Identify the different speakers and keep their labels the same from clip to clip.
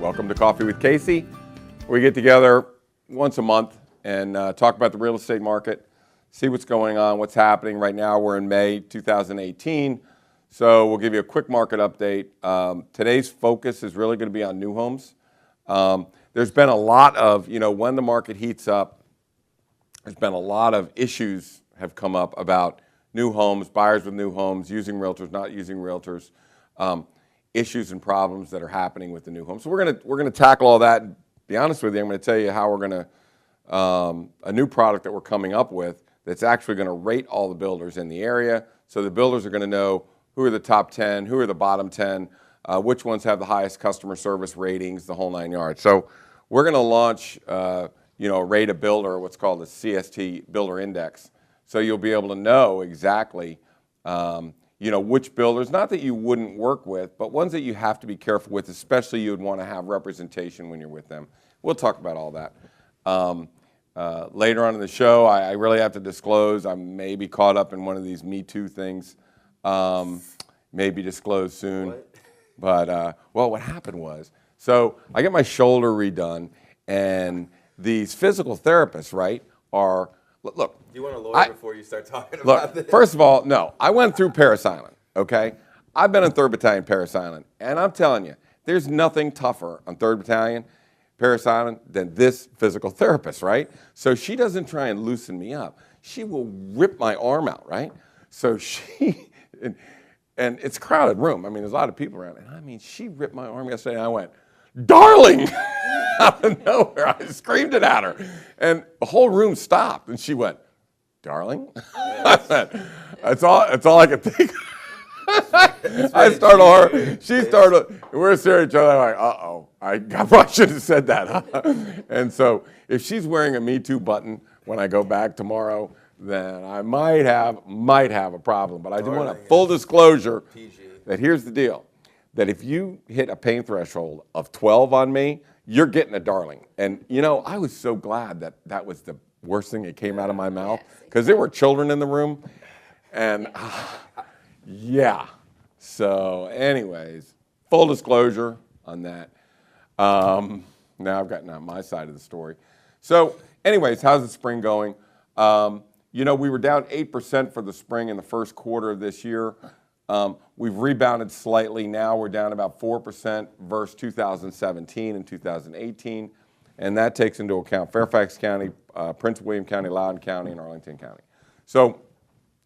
Speaker 1: Welcome to Coffee with Casey. We get together once a month and talk about the real estate market, see what's going on, what's happening. Right now we're in May 2018, so we'll give you a quick market update. Today's focus is really going to be on new homes. There's been a lot of, when the market heats up, there's been a lot of issues have come up about new homes, buyers with new homes, using realtors, not using realtors, issues and problems that are happening with the new homes. So we're gonna tackle all that. And be honest with you, I'm going to tell you how we're going to a new product that we're coming up with that's actually going to rate all the builders in the area. So the builders are going to know who are the top 10, who are the bottom 10, which ones have the highest customer service ratings, the whole 9 yards. So we're going to launch, rate a builder, what's called a CST Builder Index. So you'll be able to know exactly, which builders, not that you wouldn't work with, but ones that you have to be careful with, especially you would want to have representation when you're with them. We'll talk about all that. Later on in the show, I really have to disclose, I may be caught up in one of these Me Too things, may be disclosed soon.
Speaker 2: What?
Speaker 1: But, what happened was, so I get my shoulder redone, and these physical therapists, right, are, look.
Speaker 2: Do you want a lawyer before you start talking about this?
Speaker 1: First of all, no. I went through Parris Island, okay? I've been in 3rd Battalion, Parris Island, and I'm telling you, there's nothing tougher on 3rd Battalion, Parris Island, than this physical therapist, right? So she doesn't try and loosen me up. She will rip my arm out, right? So and it's a crowded room. I mean, there's a lot of people around. And I mean, she ripped my arm yesterday, and I went, "Darling!" out of nowhere. I screamed it at her. And the whole room stopped, and she went, "Darling?" I said, that's all I could think. I started her. She started. We're staring at each other like, "Uh-oh, I probably should have said that." Huh? And so, if she's wearing a Me Too button when I go back tomorrow, then I might have a problem. But I do want a full disclosure that here's the deal: that if you hit a pain threshold of 12 on me, you're getting a darling. And I was so glad that was the worst thing that came out of my mouth, because there were children in the room, and yeah. So anyways, full disclosure on that. Now I've gotten my side of the story. So anyways, how's the spring going? We were down 8% for the spring in the first quarter of this year. We've rebounded slightly. Now we're down about 4% versus 2017 and 2018. And that takes into account Fairfax County, Prince William County, Loudoun County, and Arlington County. So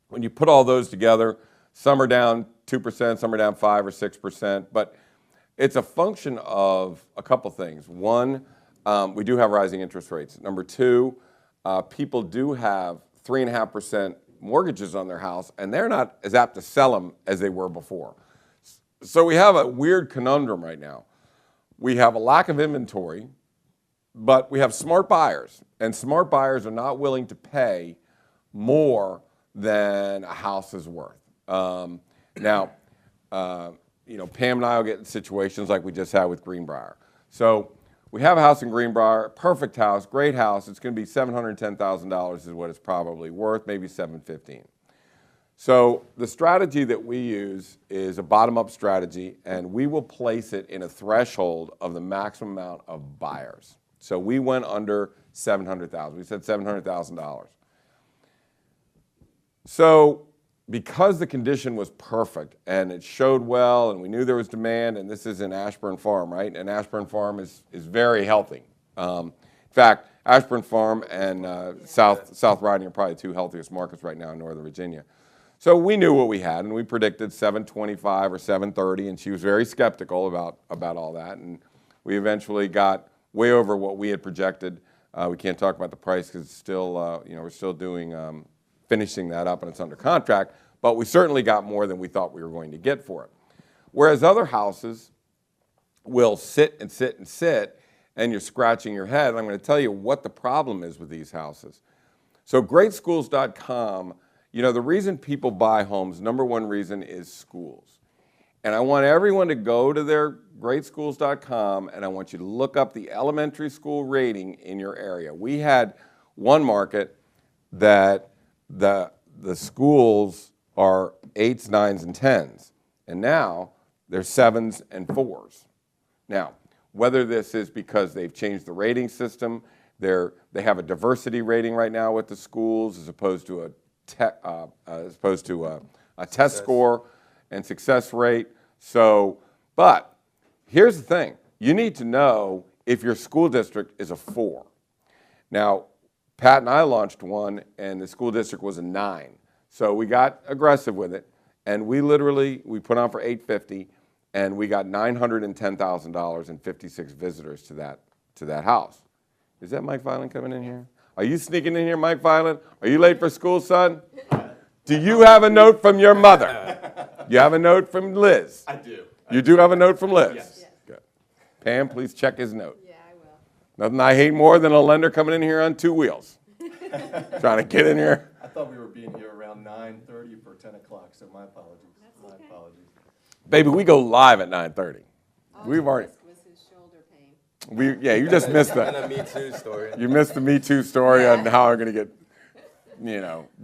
Speaker 1: when you put all those together, some are down 2%, some are down 5 or 6%, but it's a function of a couple things. One, we do have rising interest rates. Number two, people do have 3.5% mortgages on their house, and they're not as apt to sell them as they were before. So we have a weird conundrum right now. We have a lack of inventory, but we have smart buyers, and smart buyers are not willing to pay more than a house is worth. Pam and I will get in situations like we just had with Greenbrier. So we have a house in Greenbrier, perfect house, great house. It's going to be $710,000 is what it's probably worth, maybe $715,000. So the strategy that we use is a bottom-up strategy, and we will place it in a threshold of the maximum amount of buyers. So we went under $700,000. We said $700,000. So because the condition was perfect and it showed well and we knew there was demand, and this is in Ashburn Farm, right? And Ashburn Farm is very healthy. In fact, Ashburn Farm and South Riding are probably the two healthiest markets right now in Northern Virginia. So we knew what we had, and we predicted 725 or 730, and she was very skeptical about all that. And we eventually got way over what we had projected. We can't talk about the price because it's still, we're still doing, finishing that up, and it's under contract. But we certainly got more than we thought we were going to get for it. Whereas other houses will sit and sit and sit, and you're scratching your head. And I'm going to tell you what the problem is with these houses. So greatschools.com, the reason people buy homes, number one reason is schools. And I want everyone to go to their greatschools.com, and I want you to look up the elementary school rating in your area. We had one market that the schools are 8s, 9s, and 10s, and now they're 7s and 4s. Now, whether this is because they've changed the rating system, they have a diversity rating right now with the schools as opposed to a test score and success rate. So, but here's the thing. You need to know if your school district is a 4. Now, Pat and I launched one, and the school district was a 9. So we got aggressive with it, and we put on for $850, and we got $910,000 and 56 visitors to that house. Is that Mike Violent coming in here? Are you sneaking in here, Mike Violent? Are you late for school, son? Do you have a note from your mother? You have a note from Liz?
Speaker 3: I do.
Speaker 1: You do have a note from Liz?
Speaker 3: Yes.
Speaker 1: Good. Pam, please check his note.
Speaker 4: Yeah, I will.
Speaker 1: Nothing I hate more than a lender coming in here on 2 wheels. Trying to get in here.
Speaker 3: I thought we were being here around 9:30 for 10 o'clock, so my apologies.
Speaker 4: That's okay.
Speaker 1: Baby, we go live at 9:30. We've already.
Speaker 4: Was his shoulder pain.
Speaker 1: You just missed
Speaker 2: And
Speaker 1: that.
Speaker 2: a Me Too story.
Speaker 1: You missed the Me Too story on how I'm going to get,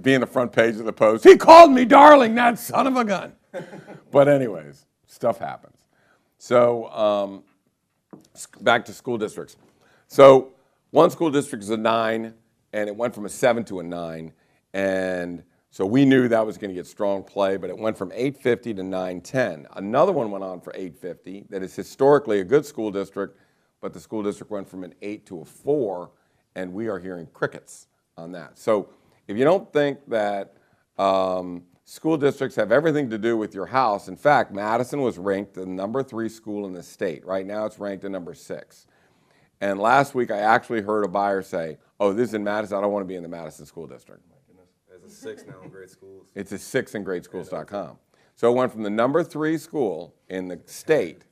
Speaker 1: be in the front page of the Post. He called me darling, that son of a gun. But anyways, stuff happens. So back to school districts. So one school district is a 9, and it went from a 7 to a 9. And so we knew that was going to get strong play, but it went from 850 to 910. Another one went on for 850 that is historically a good school district, but the school district went from an 8 to a 4, and we are hearing crickets on that. So if you don't think that school districts have everything to do with your house, in fact, Madison was ranked the number 3 school in the state. Right now it's ranked at number 6. And last week I actually heard a buyer say, oh, this is in Madison, I don't want to be in the Madison School District.
Speaker 2: There's a 6 now in grade schools.
Speaker 1: It's a 6 in gradeschools.com. So it went from the number 3 school in the state,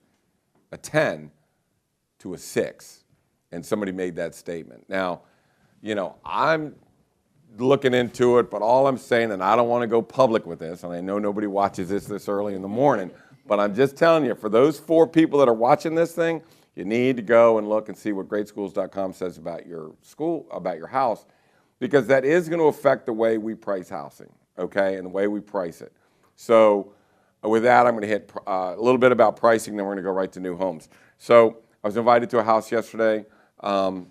Speaker 1: a 10, to a 6. And somebody made that statement. Now, I'm looking into it, but all I'm saying, and I don't want to go public with this, and I know nobody watches this early in the morning, but I'm just telling you, for those 4 people that are watching this thing, you need to go and look and see what gradeschools.com says about your school, about your house, because that is going to affect the way we price housing, okay, and the way we price it. So with that, I'm going to hit a little bit about pricing, then we're going to go right to new homes. So I was invited to a house yesterday, and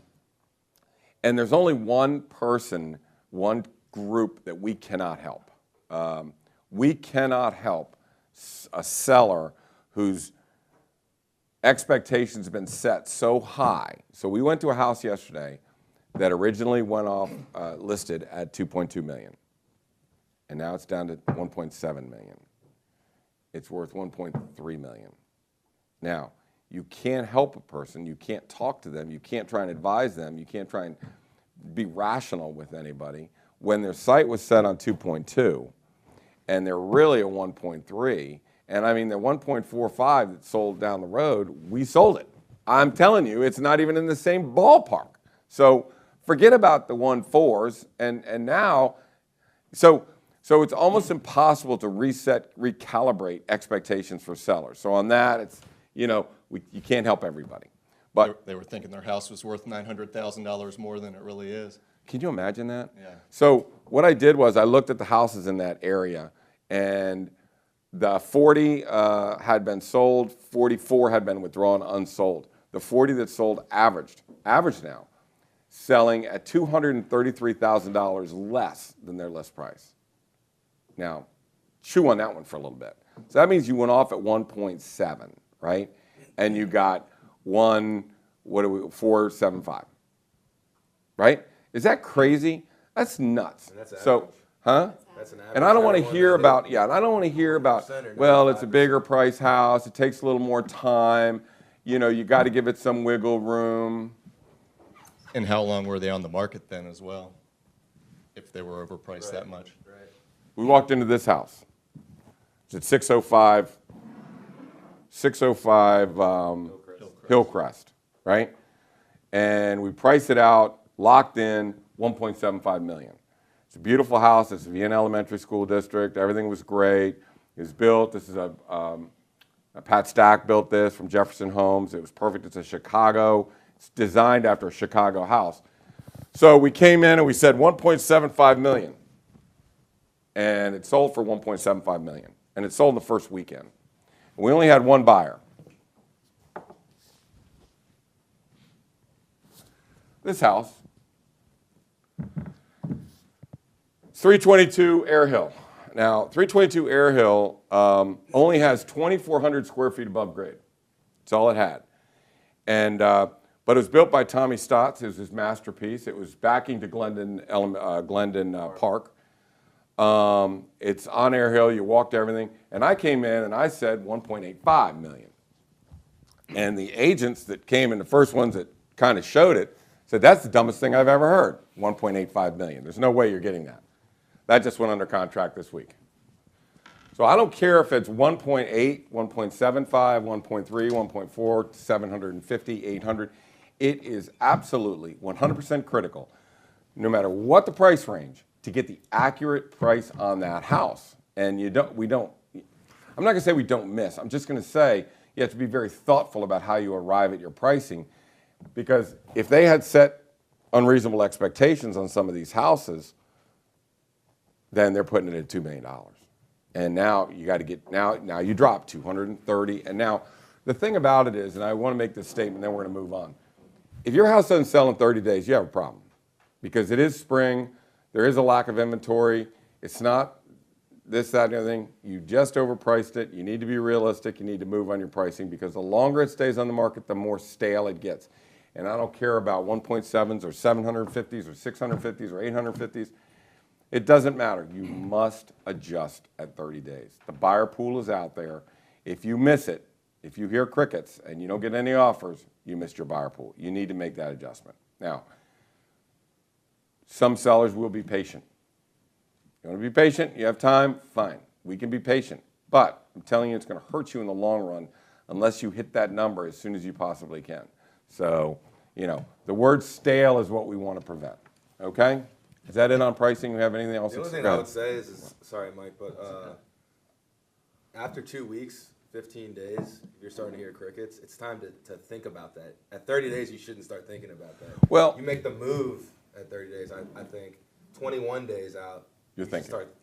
Speaker 1: there's only one person, one group that we cannot help. We cannot help a seller whose expectations have been set so high. So we went to a house yesterday that originally went off listed at $2.2 million, and now it's down to $1.7 million. It's worth $1.3 million. Now, you can't help a person, you can't talk to them, you can't try and advise them, you can't try and be rational with anybody when their site was set on 2.2 and they're really a 1.3. And I mean, the 1.45 that sold down the road, we sold it. I'm telling you, it's not even in the same ballpark. So forget about the 1.4s, and now, so it's almost impossible to recalibrate expectations for sellers. So on that, it's, you can't help everybody. But
Speaker 3: They were thinking their house was worth $900,000 more than it really is.
Speaker 1: Can you imagine that?
Speaker 3: Yeah.
Speaker 1: So what I did was I looked at the houses in that area, and the 40 had been sold, 44 had been withdrawn unsold. The 40 that sold average now, selling at $233,000 less than their list price. Now, chew on that one for a little bit. So that means you went off at 1.7, right? And you got 475, right? Is that crazy? That's nuts.
Speaker 2: And that's
Speaker 1: so,
Speaker 2: average.
Speaker 1: huh?
Speaker 2: That's an average.
Speaker 1: And I don't want to
Speaker 2: Everyone
Speaker 1: hear
Speaker 2: that
Speaker 1: about,
Speaker 2: hit
Speaker 1: and I don't want to hear about,
Speaker 2: 1% or
Speaker 1: well, it's a
Speaker 2: 95%.
Speaker 1: bigger price house, it takes a little more time, you got to give it some wiggle room.
Speaker 3: And how long were they on the market then as well, if they were overpriced that much?
Speaker 2: Right.
Speaker 1: We walked into this house. It's at 605 Hillcrest, right? And we priced it out, locked in, $1.75 million. It's a beautiful house. It's a Vienna Elementary School District. Everything was great. It was built. This is a Pat Stack built this from Jefferson Homes. It was perfect. It's a Chicago. It's designed after a Chicago house. So we came in and we said $1.75 million. And it sold for $1.75 million. And it sold in the first weekend. We only had one buyer. this house. It's 322 Air Hill. Now, 322 Air Hill only has 2,400 square feet above grade. That's all it had. And, but it was built by Tommy Stotts. It was his masterpiece. It was backing to Glendon Park. It's on Air Hill. You walked everything. And I came in and I said 1.85 million. And the agents that came in, the first ones that kind of showed it, said, that's the dumbest thing I've ever heard, 1.85 million. There's no way you're getting that. That just went under contract this week. So I don't care if it's 1.8, 1.75, 1.3, 1.4, 750, 800. It is absolutely 100% critical, no matter what the price range, to get the accurate price on that house. And I'm not going to say we don't miss. I'm just going to say you have to be very thoughtful about how you arrive at your pricing, because if they had set unreasonable expectations on some of these houses, then they're putting it at $2 million. And now you got to get, now you drop 230. And now the thing about it is, and I want to make this statement, then we're going to move on. If your house doesn't sell in 30 days, you have a problem, because it is spring. There is a lack of inventory. It's not this, that, and the other thing. You just overpriced it. You need to be realistic. You need to move on your pricing, because the longer it stays on the market, the more stale it gets. And I don't care about 1.7s or 750s or 650s or 850s. It doesn't matter. You must adjust at 30 days. The buyer pool is out there. If you miss it, if you hear crickets and you don't get any offers, you missed your buyer pool. You need to make that adjustment. Now, some sellers will be patient. You want to be patient? You have time? Fine. We can be patient. But I'm telling you, it's going to hurt you in the long run unless you hit that number as soon as you possibly can. So, the word stale is what we want to prevent. Okay? Is that it on pricing? We have anything else?
Speaker 2: The only thing I would say is, sorry, Mike, but after 2 weeks, 15 days, if you're starting to hear crickets, it's time to think about that. At 30 days, you shouldn't start thinking about that.
Speaker 1: Well,
Speaker 2: you make the move at 30 days. I think 21 days out,
Speaker 1: you're thinking.
Speaker 2: Start,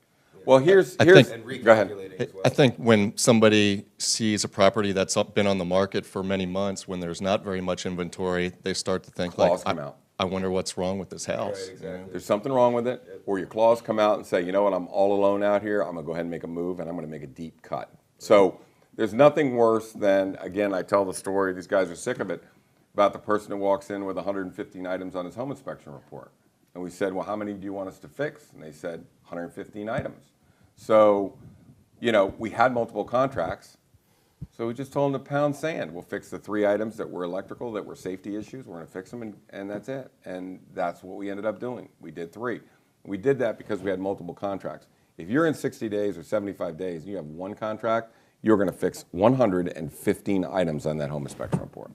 Speaker 1: well, here's
Speaker 2: and
Speaker 1: go ahead.
Speaker 2: recalculating as well.
Speaker 3: I think when somebody sees a property that's been on the market for many months, when there's not very much inventory, they start to think
Speaker 1: Claws come out.
Speaker 3: I wonder what's wrong with this house.
Speaker 2: Right, exactly.
Speaker 1: There's something wrong with it, or your claws come out and say, you know what, I'm all alone out here. I'm going to go ahead and make a move, and I'm going to make a deep cut. So there's nothing worse than, again, I tell the story, these guys are sick of it, about the person who walks in with 115 items on his home inspection report. And we said, well, how many do you want us to fix? And they said, 115 items. So, we had multiple contracts. So we just told them to pound sand. We'll fix the 3 items that were electrical, that were safety issues. We're going to fix them, and that's it. And that's what we ended up doing. We did 3. We did that because we had multiple contracts. If you're in 60 days or 75 days and you have 1 contract, you're going to fix 115 items on that home inspection report,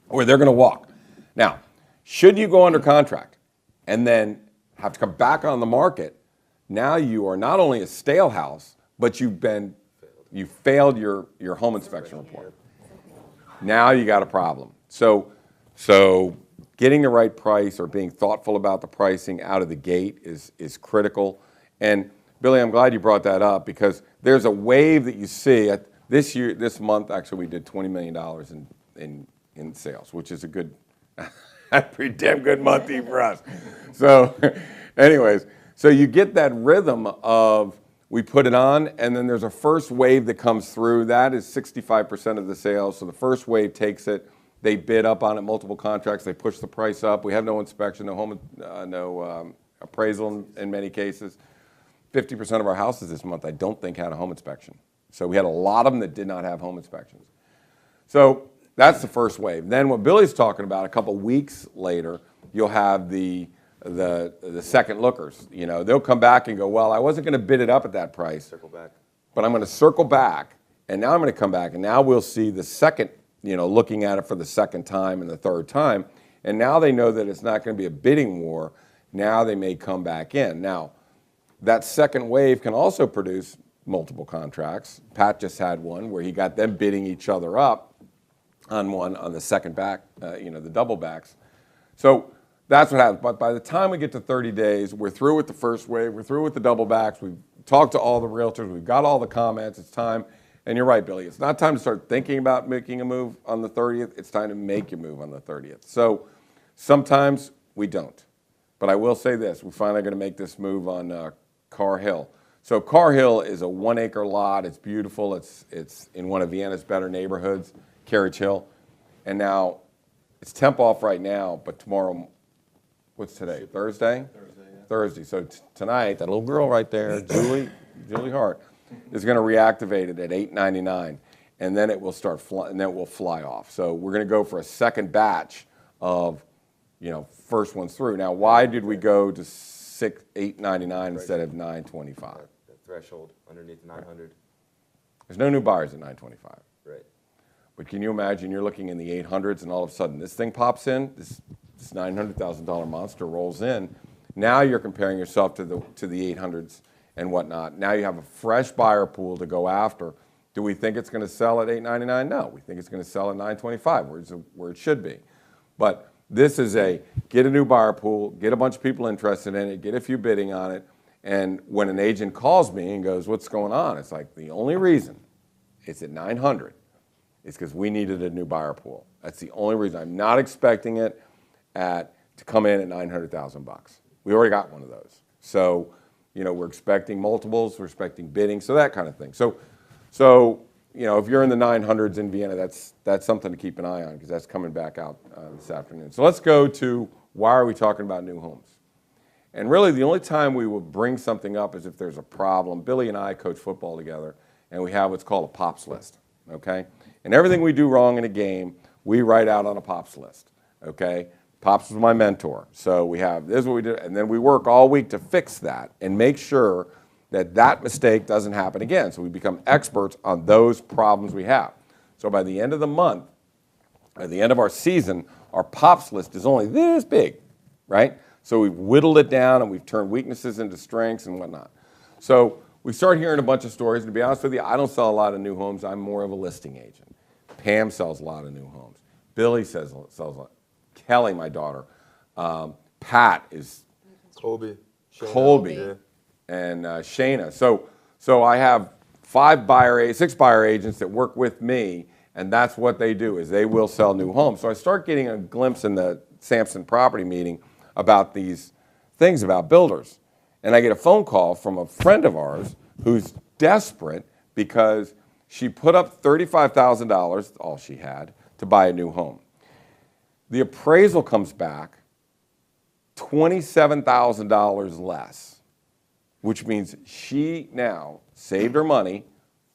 Speaker 1: or they're going to walk. Now, should you go under contract and then have to come back on the market, now you are not only a stale house, but you failed your home inspection report. Now you got a problem. So getting the right price or being thoughtful about the pricing out of the gate is critical. And Billy, I'm glad you brought that up, because there's a wave that you see at this month. Actually, we did $20 million in sales, which is a pretty damn good month even for us. So, anyways, so you get that rhythm of, we put it on, and then there's a first wave that comes through. That is 65% of the sales. So the first wave takes it. They bid up on it, multiple contracts. They push the price up. We have no inspection, no appraisal in many cases. 50% of our houses this month, I don't think, had a home inspection. So we had a lot of them that did not have home inspections. So that's the first wave. Then what Billy's talking about, a couple weeks later, you'll have the second lookers. They'll come back and go, well, I wasn't going to bid it up at that price.
Speaker 2: Circle back.
Speaker 1: But I'm going to circle back, and now I'm going to come back, and now we'll see the second, looking at it for the second time and the third time. And now they know that it's not going to be a bidding war. Now they may come back in. Now, that second wave can also produce multiple contracts. Pat just had one where he got them bidding each other up on the second back, the double backs. So that's what happens. But by the time we get to 30 days, we're through with the first wave. We're through with the double backs. We've talked to all the realtors. We've got all the comments. It's time. And you're right, Billy. It's not time to start thinking about making a move on the 30th. It's time to make your move on the 30th. So Sometimes we don't. But I will say this, we're finally going to make this move on Carr Hill. So Carr Hill is a 1 acre lot. It's beautiful. It's in one of Vienna's better neighborhoods, Carriage Hill. And now it's temp off right now, but tomorrow, what's today, Thursday? Thursday, yeah. Thursday. So tonight, that little girl right there, Julie Hart, is going to reactivate it at $8.99, and then it will start and then it will fly off. So we're going to go for a second batch of, first ones through. Now, why did we go to $8.99 instead of $9.25?
Speaker 2: The threshold underneath 900.
Speaker 1: There's no new buyers at $9.25.
Speaker 2: Right.
Speaker 1: But can you imagine you're looking in the 800s and all of a sudden this thing pops in, this $900,000 monster rolls in. Now you're comparing yourself to the 800s and whatnot. Now you have a fresh buyer pool to go after. Do we think it's going to sell at $8.99? No, we think it's going to sell at $9.25, where it should be. But this is get a new buyer pool, get a bunch of people interested in it, get a few bidding on it, and when an agent calls me and goes, what's going on? It's like, the only reason it's at 900 is because we needed a new buyer pool. That's the only reason. I'm not expecting it to come in at $900,000. We already got one of those. So, we're expecting multiples, we're expecting bidding, so that kind of thing. So, if you're in the 900s in Vienna, that's something to keep an eye on because that's coming back out this afternoon. So let's go to why are we talking about new homes? And really the only time we will bring something up is if there's a problem. Billy and I coach football together, and we have what's called a POPs list, okay? And everything we do wrong in a game, we write out on a POPs list, okay? Pops was my mentor. So this is what we do, and then we work all week to fix that and make sure that mistake doesn't happen again. So we become experts on those problems we have. So by the end of the month, at the end of our season, our POPs list is only this big, right? So we've whittled it down and we've turned weaknesses into strengths and whatnot. So we start hearing a bunch of stories. And to be honest with you, I don't sell a lot of new homes. I'm more of a listing agent. Pam sells a lot of new homes. Billy sells a lot. Kelly, my daughter. Pat is
Speaker 2: Colby.
Speaker 1: Colby. And Shayna. So I have 6 buyer agents that work with me, and that's what they do, is they will sell new homes. So I start getting a glimpse in the Samson Property meeting about these things about builders. And I get a phone call from a friend of ours who's desperate because she put up $35,000, all she had, to buy a new home. The appraisal comes back $27,000 less, which means she now saved her money,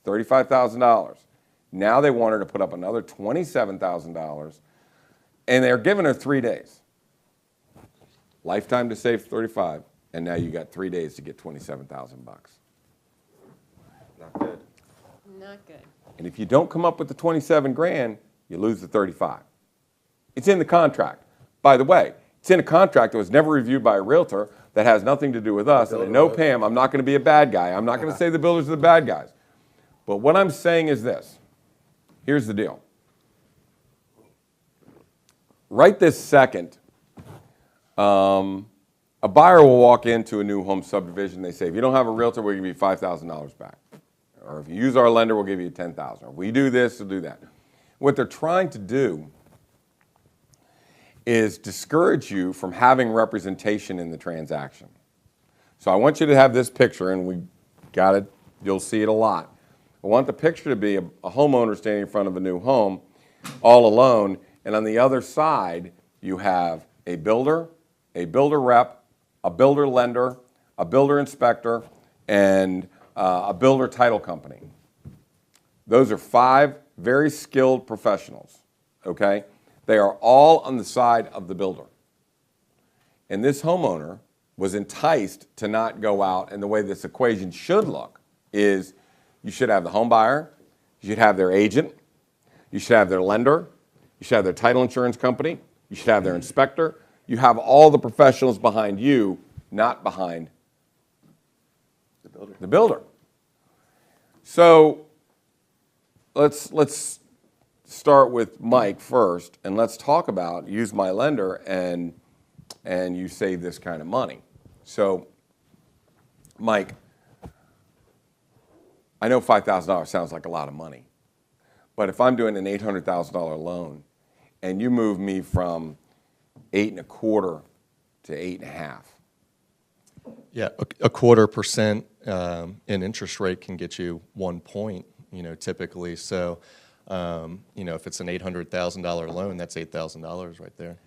Speaker 1: $35,000. Now they want her to put up another $27,000, and they're giving her 3 days. Lifetime to save 35, and now you got 3 days to get 27,000 bucks.
Speaker 2: Not good.
Speaker 4: Not good.
Speaker 1: And if you don't come up with the 27 grand, you lose the 35. It's in the contract. By the way, it's in a contract that was never reviewed by a realtor that has nothing to do with us. And I know, Pam, I'm not going to be a bad guy. I'm not going to say the builders are the bad guys. But what I'm saying is this. Here's the deal. Right this second, a buyer will walk into a new home subdivision. They say, if you don't have a realtor, we'll give you $5,000 back. Or if you use our lender, we'll give you $10,000. Or if we do this, we'll do that. What they're trying to do is discourage you from having representation in the transaction. So I want you to have this picture, and we got it, you'll see it a lot. I want the picture to be a homeowner standing in front of a new home, all alone, and on the other side, you have a builder rep, a builder lender, a builder inspector, and a builder title company. Those are 5 very skilled professionals, okay? They are all on the side of the builder. And this homeowner was enticed to not go out, and the way this equation should look is you should have the home buyer, you should have their agent, you should have their lender, you should have their title insurance company, you should have their inspector. You have all the professionals behind you, not behind the builder. So let's start with Mike first, and let's talk about use my lender and you save this kind of money. So, Mike, I know $5,000 sounds like a lot of money, but if I'm doing an $800,000 loan and you move me from 8.25 to 8.5.
Speaker 3: Yeah, a 1/4% in interest rate can get you 1 point, typically. So, if it's an $800,000 loan, that's $8,000 right there.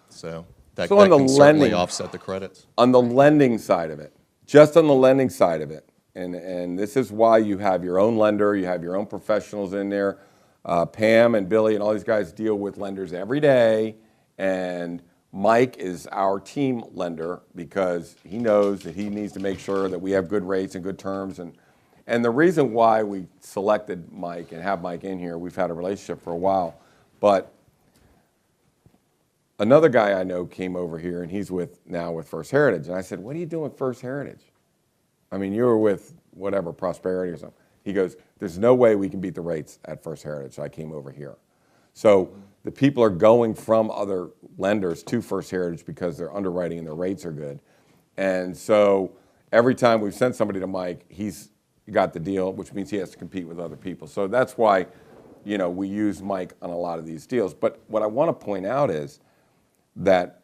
Speaker 3: So that
Speaker 1: So on the
Speaker 3: can certainly
Speaker 1: lending-
Speaker 3: offset the credits.
Speaker 1: On the lending side of it, just on the lending side of it, and this is why you have your own lender, you have your own professionals in there. Pam and Billy and all these guys deal with lenders every day, and Mike is our team lender because he knows that he needs to make sure that we have good rates and good terms. And the reason why we selected Mike and have Mike in here, we've had a relationship for a while, but another guy I know came over here, and he's now with First Heritage. And I said, what are you doing with First Heritage? I mean, you were with whatever, Prosperity or something. He goes, there's no way we can beat the rates at First Heritage. So I came over here. So the people are going from other lenders to First Heritage because their underwriting and their rates are good. And so every time we've sent somebody to Mike, he's got the deal, which means he has to compete with other people. So that's why, we use Mike on a lot of these deals. But what I want to point out is that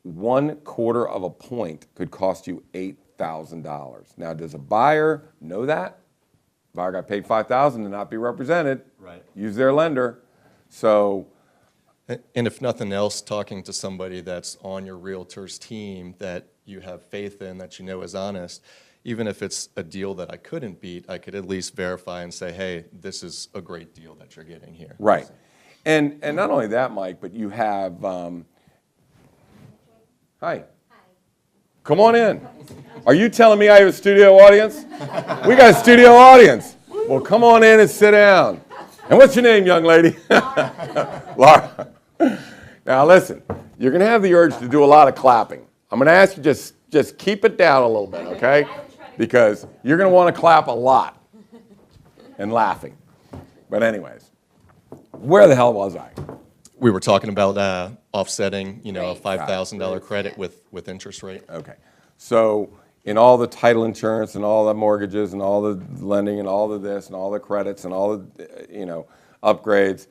Speaker 1: 1/4 point could cost you $8,000. Now, does a buyer know that? Buyer got paid $5,000 to not be represented.
Speaker 3: Right.
Speaker 1: Use their lender. So,
Speaker 3: And if nothing else, talking to somebody that's on your realtor's team that you have faith in, that is honest, even if it's a deal that I couldn't beat, I could at least verify and say, hey, this is a great deal that you're getting here.
Speaker 1: right. And not only that, Mike, but you have, hi. Come on in. Are you telling me I have a studio audience? We got a studio audience. Well, come on in and sit down. And what's your name, young lady? Laura. Now, listen, you're going to have the urge to do a lot of clapping. I'm going to ask you just keep it down a little bit, okay? Because you're going to want to clap a lot and laughing. But anyways, where the hell was I?
Speaker 3: We were talking about offsetting, a
Speaker 4: Rates.
Speaker 3: $5,000 credit with interest rate.
Speaker 1: Okay. So in all the title insurance and all the mortgages and all the lending and all of this and all the credits and all the, upgrades,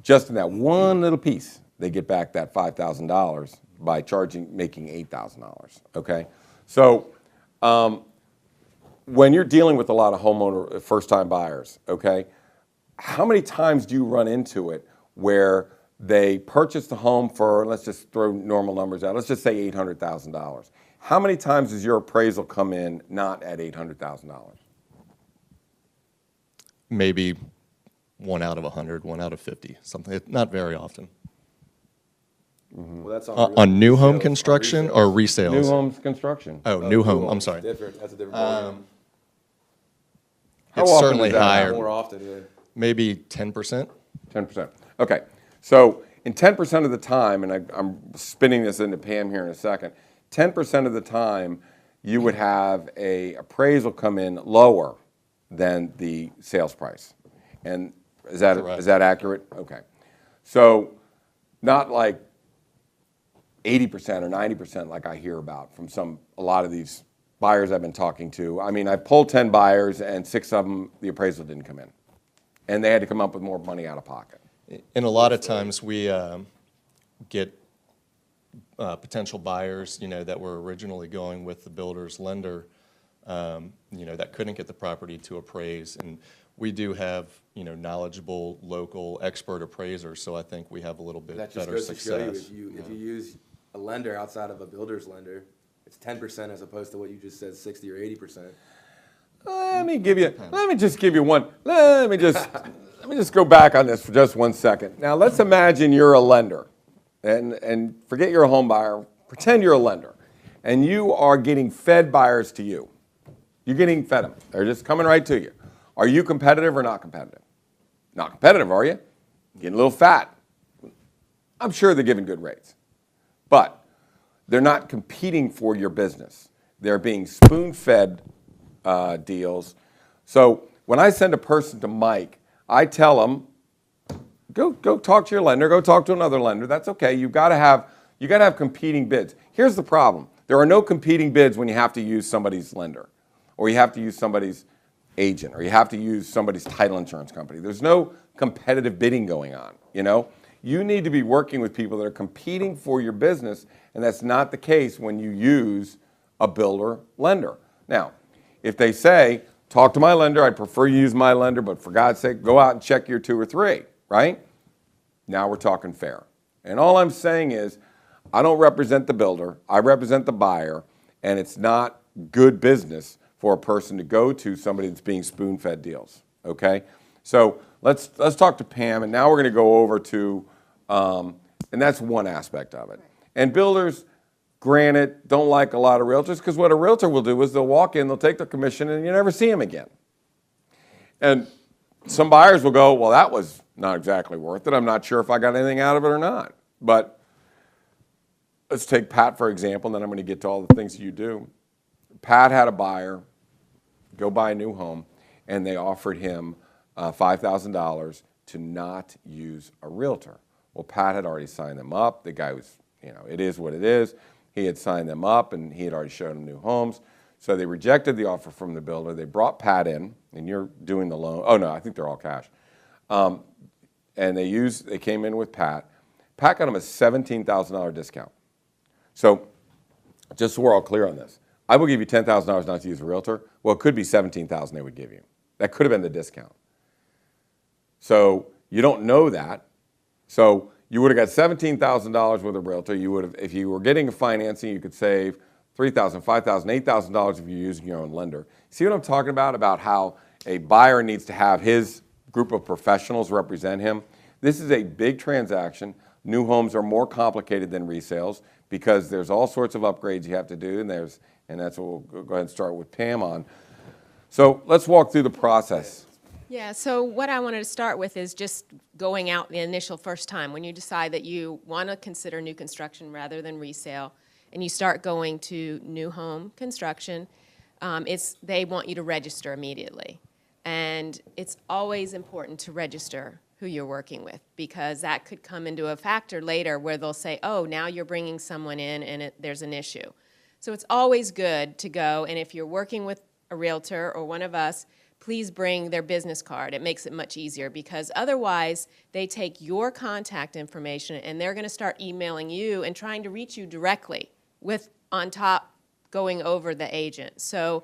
Speaker 1: just in that one little piece, they get back that $5,000 by making $8,000, okay? So when you're dealing with a lot of first-time buyers, okay, how many times do you run into it where they purchased a home for, let's just throw normal numbers out, let's just say $800,000. How many times does your appraisal come in not at $800,000?
Speaker 3: Maybe 1 out of 100, 1 out of 50, something, not very often.
Speaker 2: Well, that's
Speaker 3: On new home
Speaker 2: resales,
Speaker 3: construction
Speaker 2: on
Speaker 3: or
Speaker 2: resales.
Speaker 1: New
Speaker 3: resales?
Speaker 1: homes construction.
Speaker 3: Oh, new home, I'm
Speaker 2: homes,
Speaker 3: sorry.
Speaker 2: Different. That's a different ballgame.
Speaker 1: How
Speaker 3: It's
Speaker 1: often
Speaker 3: certainly
Speaker 1: does that happen?
Speaker 3: higher,
Speaker 2: More often, yeah.
Speaker 3: maybe 10%.
Speaker 1: 10%. Okay. So in 10% of the time, and I'm spinning this into Pam here in a second, 10% of the time you would have a appraisal come in lower than the sales price. And is that accurate? Okay. So not like 80% or 90% like I hear about from a lot of these buyers I've been talking to. I mean, I pulled 10 buyers and 6 of them, the appraisal didn't come in. And they had to come up with more money out of pocket.
Speaker 3: And a lot of times we get potential buyers, that were originally going with the builder's lender, that couldn't get the property to appraise. And we do have, knowledgeable local expert appraisers, so I think we have a little bit
Speaker 2: That just
Speaker 3: better
Speaker 2: goes to show you
Speaker 3: success.
Speaker 2: if you use a lender outside of a builder's lender, it's 10% as opposed to what you just said, 60 or 80%.
Speaker 1: Let me just give you one. Let me just go back on this for just 1 second. Now let's imagine you're a lender, and forget you're a home buyer. Pretend you're a lender, and you are getting fed buyers to you. You're getting fed them. They're just coming right to you. Are you competitive or not competitive? Not competitive, are you? Getting a little fat. I'm sure they're giving good rates, but they're not competing for your business. They're being spoon-fed deals. So when I send a person to Mike, I tell them, go talk to your lender, go talk to another lender. That's okay. You got to have competing bids. Here's the problem: there are no competing bids when you have to use somebody's lender, or you have to use somebody's agent, or you have to use somebody's title insurance company. There's no competitive bidding going on. You need to be working with people that are competing for your business, and that's not the case when you use a builder lender. Now, if they say, talk to my lender, I'd prefer you use my lender, but for God's sake, go out and check your 2 or 3, right? Now we're talking fair. And all I'm saying is, I don't represent the builder, I represent the buyer, and it's not good business for a person to go to somebody that's being spoon-fed deals, okay? So let's talk to Pam, and now we're gonna go over to, and that's one aspect of it. And builders, granted, don't like a lot of realtors, because what a realtor will do is they'll walk in, they'll take their commission, and you never see them again. And some buyers will go, well, that was not exactly worth it. I'm not sure if I got anything out of it or not. But let's take Pat, for example, and then I'm going to get to all the things you do. Pat had a buyer go buy a new home, and they offered him $5,000 to not use a realtor. Well, Pat had already signed them up. The guy was, it is what it is. He had signed them up, and he had already showed them new homes. So they rejected the offer from the builder. They brought Pat in, and you're doing the loan. Oh, no, I think they're all cash. And they came in with Pat. Pat got him a $17,000 discount. So just so we're all clear on this, I will give you $10,000 not to use a realtor. Well, it could be $17,000 they would give you. That could have been the discount. So you don't know that. So you would have got $17,000 with a realtor. You would have, if you were getting a financing, you could save $3,000, $5,000, $8,000 if you're using your own lender. See what I'm talking about? About how a buyer needs to have his group of professionals represent him. This is a big transaction. New homes are more complicated than resales because there's all sorts of upgrades you have to do, and that's what we'll go ahead and start with Pam on. So let's walk through the process.
Speaker 4: Yeah, so what I wanted to start with is just going out the initial first time. When you decide that you want to consider new construction rather than resale, and you start going to new home construction, they want you to register immediately. And it's always important to register who you're working with, because that could come into a factor later where they'll say, oh, now you're bringing someone in and there's an issue. So it's always good to go, and if you're working with a realtor or one of us, please bring their business card. It makes it much easier, because otherwise they take your contact information and they're going to start emailing you and trying to reach you directly with, on top, going over the agent. So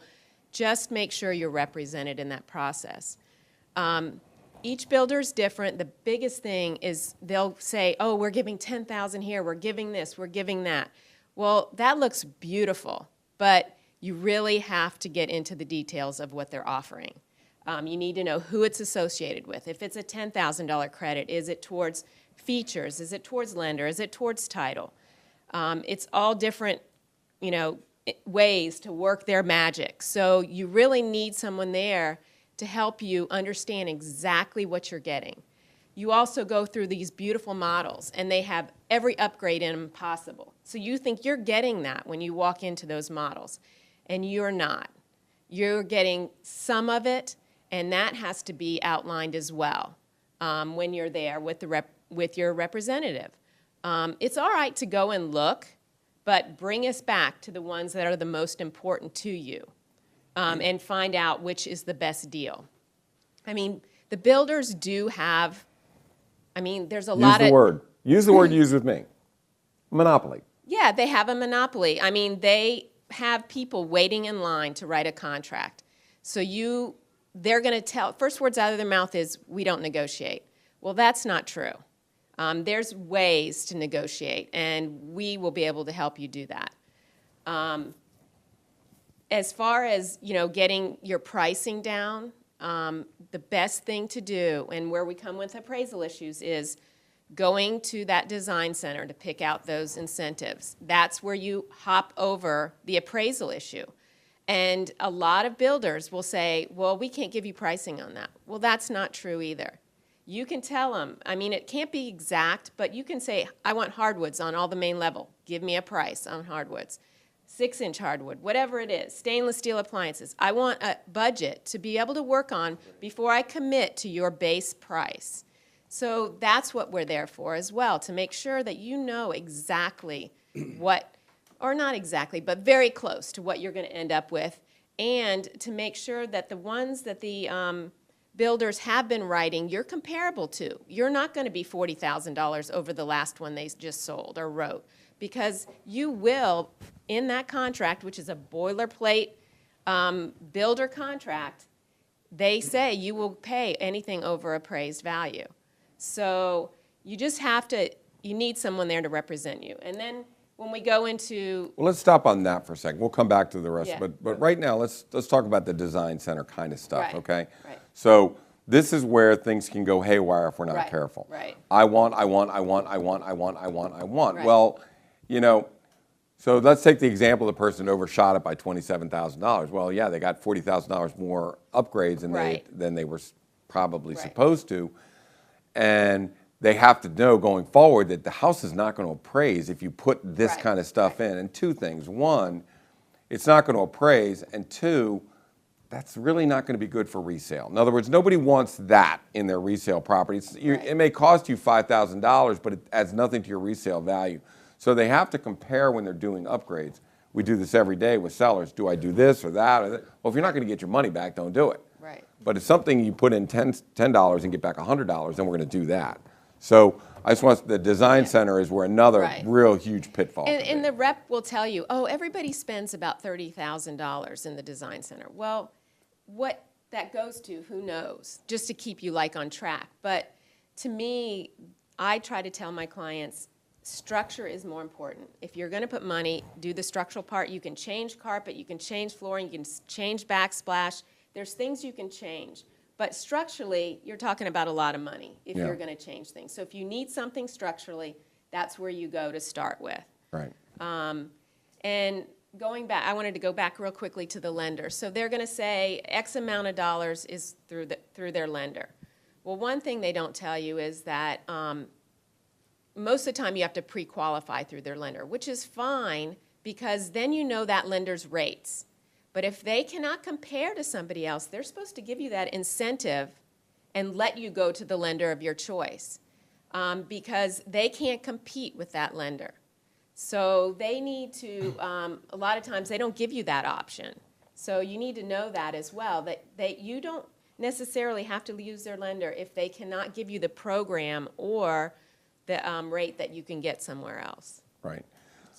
Speaker 4: just make sure you're represented in that process. Each builder's different. The biggest thing is they'll say, oh, we're giving $10,000 here, we're giving this, we're giving that. Well, that looks beautiful, but you really have to get into the details of what they're offering. You need to know who it's associated with. If it's a $10,000 credit, is it towards features? Is it towards lender? Is it towards title? It's all different, ways to work their magic. So you really need someone there to help you understand exactly what you're getting. You also go through these beautiful models, and they have every upgrade in them possible. So you think you're getting that when you walk into those models, and you're not. You're getting some of it, and that has to be outlined as well when you're there with your representative. It's all right to go and look, but bring us back to the ones that are the most important to you, and find out which is the best deal. I mean, the builders do have, there's a lot of...
Speaker 1: Use the word. Use the word used with me. Monopoly.
Speaker 4: Yeah, they have a monopoly. They have people waiting in line to write a contract. So they're going to tell, first words out of their mouth is, we don't negotiate. Well, that's not true. There's ways to negotiate, and we will be able to help you do that. As far as, getting your pricing down, the best thing to do, and where we come with appraisal issues, is going to that design center to pick out those incentives. That's where you hop over the appraisal issue. And a lot of builders will say, well, we can't give you pricing on that. Well, that's not true either. You can tell them, it can't be exact, but you can say, I want hardwoods on all the main level. Give me a price on hardwoods. 6-inch hardwood, whatever it is, stainless steel appliances. I want a budget to be able to work on before I commit to your base price. So that's what we're there for as well, to make sure that you know exactly what, or not exactly, but very close to what you're going to end up with, and to make sure that the ones that the builders have been writing, you're comparable to. You're not going to be $40,000 over the last one they just sold or wrote, because you will, in that contract, which is a boilerplate builder contract, they say you will pay anything over appraised value. So you just have to, you need someone there to represent you. And then when we go into,
Speaker 1: Well, let's stop on that for a second. We'll come back to the rest.
Speaker 4: Yeah.
Speaker 1: But right now, let's talk about the design center kind of stuff,
Speaker 4: Right,
Speaker 1: okay?
Speaker 4: right.
Speaker 1: So this is where things can go haywire if we're not
Speaker 4: Right,
Speaker 1: careful.
Speaker 4: right.
Speaker 1: I want.
Speaker 4: Right.
Speaker 1: Well, you know, so let's take the example of the person overshot it by $27,000. Well, yeah, they got $40,000 more upgrades
Speaker 4: Right.
Speaker 1: than they were probably
Speaker 4: Right.
Speaker 1: supposed to. And they have to know going forward that the house is not going to appraise if you put this
Speaker 4: Right,
Speaker 1: kind of stuff
Speaker 4: right.
Speaker 1: in. And two things. One, it's not going to appraise. And two, that's really not going to be good for resale. In other words, nobody wants that in their resale properties.
Speaker 4: Right.
Speaker 1: It may cost you $5,000, but it adds nothing to your resale value. So they have to compare when they're doing upgrades. We do this every day with sellers. Do I do this or that? Well, if you're not going to get your money back, don't do it.
Speaker 4: Right.
Speaker 1: But if something you put in $10 and get back $100, then we're going to do that. So I just want the design center is where another
Speaker 4: Right.
Speaker 1: real huge pitfall.
Speaker 4: and,
Speaker 1: could
Speaker 4: and
Speaker 1: be.
Speaker 4: the rep will tell you, oh, everybody spends about $30,000 in the design center. Well, what that goes to, who knows, just to keep you like on track. But to me, I try to tell my clients, structure is more important. If you're going to put money, do the structural part. You can change carpet, you can change flooring, you can change backsplash. There's things you can change. But structurally, you're talking about a lot of money if
Speaker 1: Yeah.
Speaker 4: you're going to change things. So if you need something structurally, that's where you go to start with.
Speaker 1: Right.
Speaker 4: And going back, I wanted to go back real quickly to the lender. So they're going to say X amount of dollars is through their lender. Well, one thing they don't tell you is that most of the time you have to pre-qualify through their lender, which is fine because then you know that lender's rates. But if they cannot compare to somebody else, they're supposed to give you that incentive and let you go to the lender of your choice because they can't compete with that lender. So they need to, a lot of times they don't give you that option. So you need to know that as well, that you don't necessarily have to use their lender if they cannot give you the program or the rate that you can get somewhere else.
Speaker 1: Right.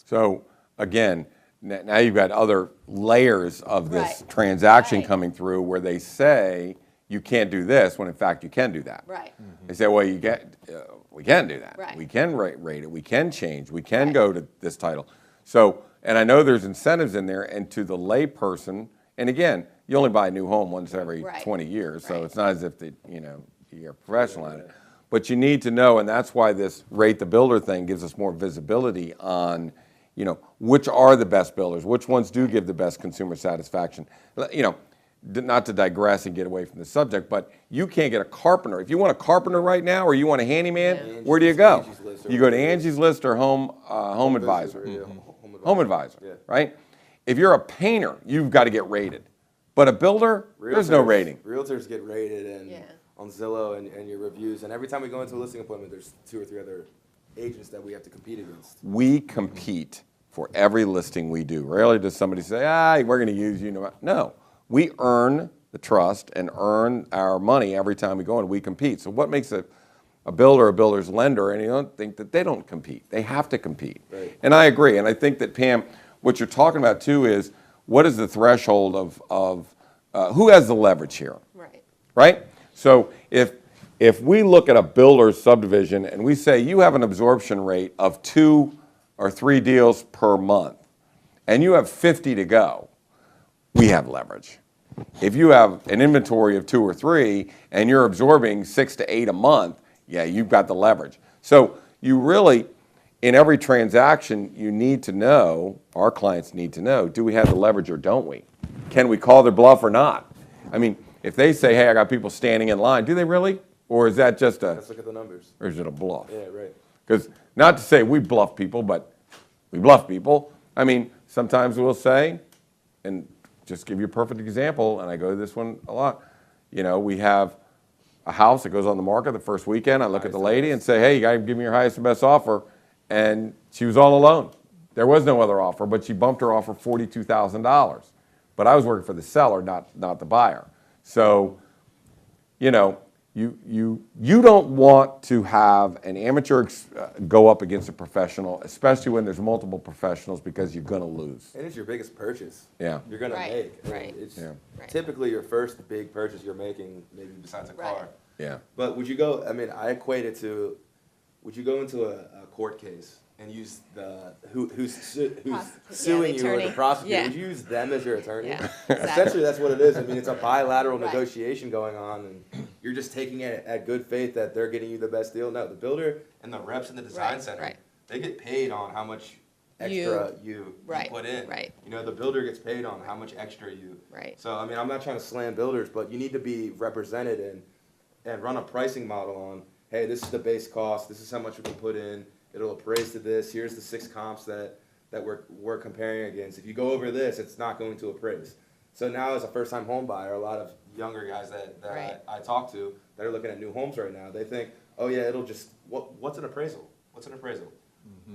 Speaker 1: So again, now you've got other layers of this
Speaker 4: Right.
Speaker 1: transaction
Speaker 4: Right.
Speaker 1: coming through where they say you can't do this when in fact you can do that.
Speaker 4: Right.
Speaker 1: They say, well, we can do that.
Speaker 4: Right.
Speaker 1: We can rate it. We can change. We can
Speaker 4: Right.
Speaker 1: go to this title. So, and I know there's incentives in there, and to the lay person, and again, you only buy a new home once every
Speaker 4: Right.
Speaker 1: 20 years, so
Speaker 4: Right.
Speaker 1: it's not as if you're a professional at it. But you need to know, and that's why this rate the builder thing gives us more visibility on, which are the best builders, which ones do give the best consumer satisfaction. Not to digress and get away from the subject, but you can't get a carpenter. If you want a carpenter right now or you want a handyman,
Speaker 2: Yeah.
Speaker 1: where do you go?
Speaker 2: Angie's List or
Speaker 1: You go to
Speaker 2: whatever it is.
Speaker 1: Angie's List or Home Advisor.
Speaker 2: Yeah,
Speaker 1: Home Advisor,
Speaker 2: Yeah.
Speaker 1: right? If you're a painter, you've got to get rated. But a builder, there's no rating.
Speaker 2: Realtors get rated
Speaker 4: Yeah.
Speaker 2: on Zillow and your reviews. And every time we go into a listing appointment, there's 2 or 3 other agents that we have to compete against.
Speaker 1: We compete for every listing we do. Rarely does somebody say, we're going to use you. No, we earn the trust and earn our money every time we go and we compete. So what makes a builder a builder's lender? And you don't think that they don't compete. They have to compete.
Speaker 2: Right.
Speaker 1: And I agree. And I think that, Pam, what you're talking about too is what is the threshold of who has the leverage here?
Speaker 4: Right.
Speaker 1: Right? So if we look at a builder's subdivision and we say you have an absorption rate of 2 or 3 deals per month and you have 50 to go, we have leverage. If you have an inventory of 2 or 3 and you're absorbing 6 to 8 a month, yeah, you've got the leverage. So you really, in every transaction, you need to know, our clients need to know, do we have the leverage or don't we? Can we call their bluff or not? I mean, if they say, hey, I got people standing in line, do they really? Or is that just
Speaker 2: Let's look at the numbers.
Speaker 1: or is it a bluff?
Speaker 2: Yeah, right.
Speaker 1: Because not to say we bluff people, but we bluff people. I mean, sometimes we'll say, and just give you a perfect example, and I go to this one a lot. We have a house that goes on the market the first weekend. I look at the lady and say, hey, you got to give me your highest and best offer. And she was all alone. There was no other offer, but she bumped her offer $42,000. But I was working for the seller, not the buyer. So you know, you don't want to have an amateur go up against a professional, especially when there's multiple professionals, because you're going to lose.
Speaker 2: And it's your biggest purchase.
Speaker 1: Yeah.
Speaker 2: You're gonna
Speaker 4: Right,
Speaker 2: make. I mean,
Speaker 4: right.
Speaker 2: It's
Speaker 4: Right.
Speaker 2: typically your first big purchase you're making, maybe besides a
Speaker 4: Right.
Speaker 2: car.
Speaker 1: Yeah.
Speaker 2: But would you go? I mean, I equate it to, would you go into a court case and use the who's suing you or
Speaker 4: attorney.
Speaker 2: the prosecutor?
Speaker 4: Yeah.
Speaker 2: Would you use them as your attorney?
Speaker 4: Yeah,
Speaker 2: Essentially, that's what it is. I mean, it's a bilateral
Speaker 4: Right.
Speaker 2: negotiation going on, and you're just taking it at good faith that they're getting you the best deal. No, the builder and the reps in the design
Speaker 4: Right,
Speaker 2: center,
Speaker 4: right.
Speaker 2: they get paid on how much extra you
Speaker 4: Right,
Speaker 2: put in.
Speaker 4: right.
Speaker 2: You know, the builder gets paid on how much extra you.
Speaker 4: Right.
Speaker 2: So I mean, I'm not trying to slam builders, but you need to be represented and run a pricing model on, hey, this is the base cost, this is how much we can put in, it'll appraise to this, here's the 6 comps that we're comparing against. If you go over this, it's not going to appraise. So now as a first-time home buyer, a lot of younger guys that
Speaker 4: Right.
Speaker 2: I talk to that are looking at new homes right now, they think, oh yeah, it'll just, what's an appraisal? What's an appraisal?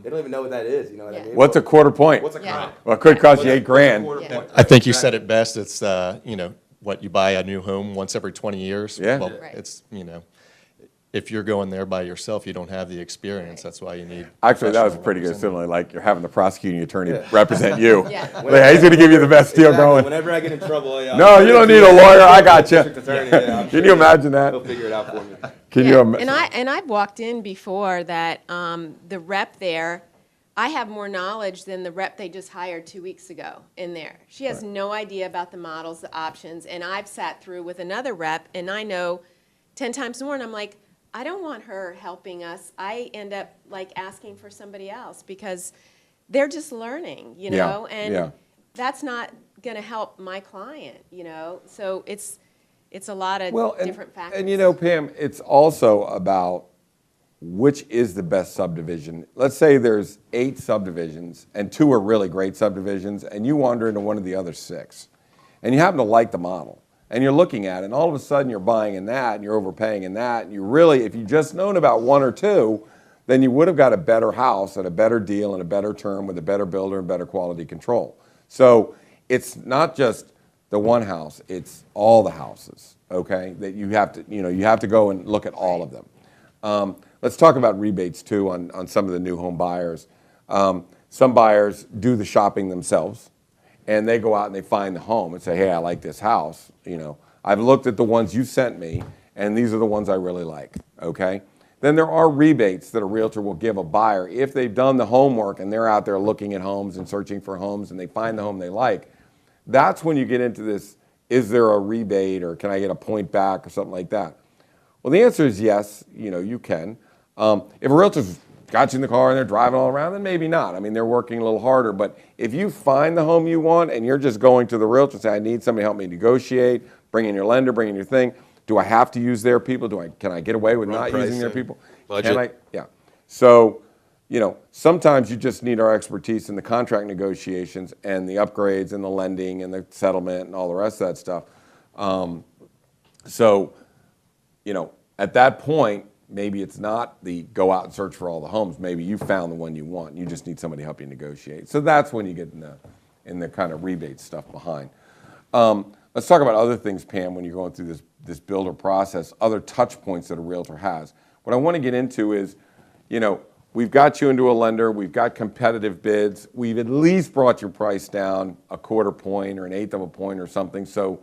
Speaker 2: They don't even know what that is, you know what I
Speaker 4: Yeah.
Speaker 2: mean?
Speaker 1: What's a quarter point?
Speaker 2: What's a
Speaker 4: Yeah.
Speaker 2: comp?
Speaker 1: Well, it could cost you
Speaker 2: What's a
Speaker 1: $8,000.
Speaker 2: quarter
Speaker 4: Yeah.
Speaker 2: point?
Speaker 3: I think you
Speaker 2: Exactly.
Speaker 3: said it best. It's, you know, what you buy a new home once every 20 years.
Speaker 1: Yeah.
Speaker 3: Well,
Speaker 4: Right.
Speaker 3: it's, you know, if you're going there by yourself, you don't have the experience.
Speaker 4: Right.
Speaker 3: That's why you need.
Speaker 1: Actually, that was
Speaker 3: professional
Speaker 1: pretty good
Speaker 3: representation.
Speaker 1: simile, like you're having the prosecuting attorney represent you.
Speaker 4: Yeah.
Speaker 1: Like, he's going to give you the best deal
Speaker 2: Exactly.
Speaker 1: going.
Speaker 2: Whenever I get in trouble, yeah,
Speaker 1: No, you don't need a lawyer. I got you.
Speaker 2: District attorney, yeah, I'm
Speaker 1: Can
Speaker 2: sure
Speaker 1: you imagine that?
Speaker 2: He'll figure it out for me.
Speaker 1: Can
Speaker 4: Yeah,
Speaker 1: you imagine?
Speaker 4: and I've walked in before that the rep there, I have more knowledge than the rep they just hired 2 weeks ago in there. She has no idea about the models, the options, and I've sat through with another rep, and I know 10 times more, and I'm like, I don't want her helping us. I end up like asking for somebody else because they're just learning, you
Speaker 1: Yeah,
Speaker 4: know, and
Speaker 1: yeah.
Speaker 4: that's not going to help my client, you know. So it's a lot of
Speaker 1: Well,
Speaker 4: different factors.
Speaker 1: and you know, Pam, it's also about which is the best subdivision. Let's say there's 8 subdivisions and 2 are really great subdivisions, and you wander into one of the other 6, and you happen to like the model, and you're looking at it, and all of a sudden you're buying in that, and you're overpaying in that, and you really, if you just known about 1 or 2, then you would have got a better house at a better deal and a better term with a better builder and better quality control. So it's not just the one house, it's all the houses, okay, that you have to, you have to go and look at all of them. Let's talk about rebates too on some of the new home buyers. Some buyers do the shopping themselves, and they go out and they find the home and say, hey, I like this house. I've looked at the ones you sent me, and these are the ones I really like, okay? Then there are rebates that a realtor will give a buyer if they've done the homework and they're out there looking at homes and searching for homes and they find the home they like. That's when you get into this, is there a rebate or can I get a point back or something like that? Well, the answer is yes, you can. If a realtor's got you in the car and they're driving all around, then maybe not. I mean, they're working a little harder. But if you find the home you want and you're just going to the realtor and say, I need somebody to help me negotiate, bring in your lender, bring in your thing, do I have to use their people? Can I get away with not using their people?
Speaker 2: Budget.
Speaker 1: Yeah. So, sometimes you just need our expertise in the contract negotiations and the upgrades and the lending and the settlement and all the rest of that stuff. At that point, maybe it's not the go out and search for all the homes. Maybe you found the one you want. You just need somebody to help you negotiate. So that's when you get in the kind of rebate stuff behind. Let's talk about other things, Pam, when you're going through this builder process, other touch points that a realtor has. What I want to get into is, we've got you into a lender, we've got competitive bids, we've at least brought your price down a quarter point or an eighth of a point or something. So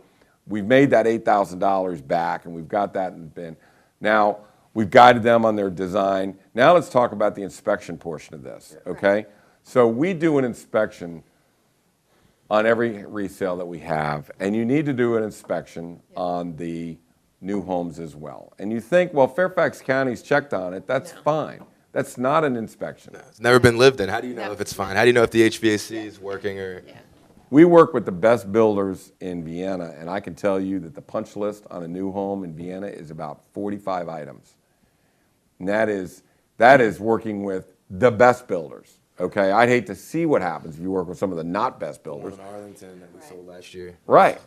Speaker 1: we've made that $8,000 back and we've got that in the bin. Now, we've guided them on their design. Now let's talk about the inspection portion of this, okay? So we do an inspection on every resale that we have, and you need to do an inspection on the new homes as well. And you think, well, Fairfax County's checked on it, that's fine. That's not an inspection.
Speaker 2: It's never been lived in. How do you know
Speaker 4: No.
Speaker 2: if it's fine? How do you know if the HVAC is working or?
Speaker 4: Yeah.
Speaker 1: We work with the best builders in Vienna, and I can tell you that the punch list on a new home in Vienna is about 45 items. And that is working with the best builders, okay? I'd hate to see what happens if you work with some of the not best builders.
Speaker 2: One in Arlington that we sold last year.
Speaker 1: Right.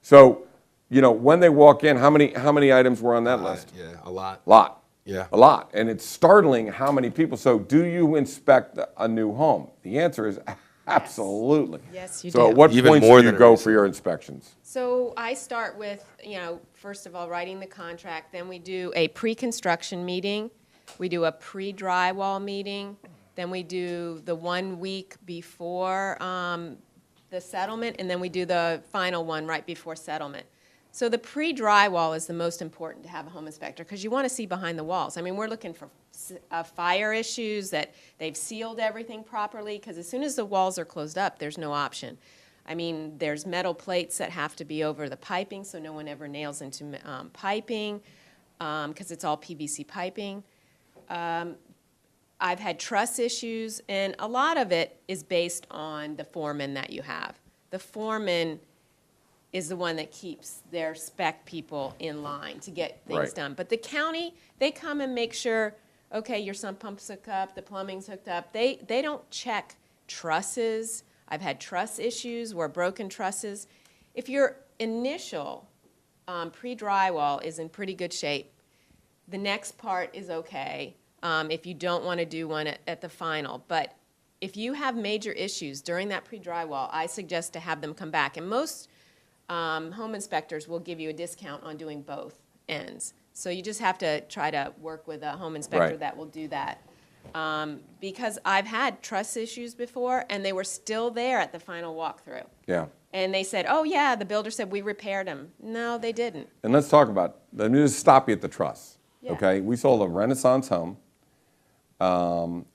Speaker 1: So, when they walk in, how many items were on that list?
Speaker 2: Yeah, a lot.
Speaker 1: Lot.
Speaker 2: Yeah.
Speaker 1: A lot. And it's startling how many people. So do you inspect a new home? The answer is Absolutely.
Speaker 4: Yes, you
Speaker 1: So
Speaker 4: do.
Speaker 1: at what
Speaker 2: Even
Speaker 1: points
Speaker 2: more
Speaker 1: do you
Speaker 2: than a
Speaker 1: go
Speaker 2: resale.
Speaker 1: for your inspections?
Speaker 4: So I start with, first of all, writing the contract, then we do a pre-construction meeting, we do a pre-drywall meeting, then we do the 1 week before the settlement, and then we do the final one right before settlement. So the pre-drywall is the most important to have a home inspector, because you want to see behind the walls. I mean, we're looking for fire issues, that they've sealed everything properly, because as soon as the walls are closed up, there's no option. I mean, there's metal plates that have to be over the piping, so no one ever nails into piping, because it's all PVC piping. I've had truss issues, and a lot of it is based on the foreman that you have. The foreman is the one that keeps their spec people in line to get things
Speaker 1: Right.
Speaker 4: done. But the county, they come and make sure, okay, your sump pump's hooked up, the plumbing's hooked up. They don't check trusses. I've had truss issues where broken trusses. If your initial pre-drywall is in pretty good shape, the next part is okay if you don't want to do one at the final. But if you have major issues during that pre-drywall, I suggest to have them come back. And most home inspectors will give you a discount on doing both ends. So you just have to try to work with a home inspector
Speaker 1: Right.
Speaker 4: that will do that. Because I've had truss issues before, and they were still there at the final walkthrough.
Speaker 1: Yeah.
Speaker 4: And they said, oh, yeah, the builder said we repaired them. No, they didn't.
Speaker 1: And let's talk about, let me just stop you at the truss,
Speaker 4: Yeah.
Speaker 1: okay? We sold a Renaissance home.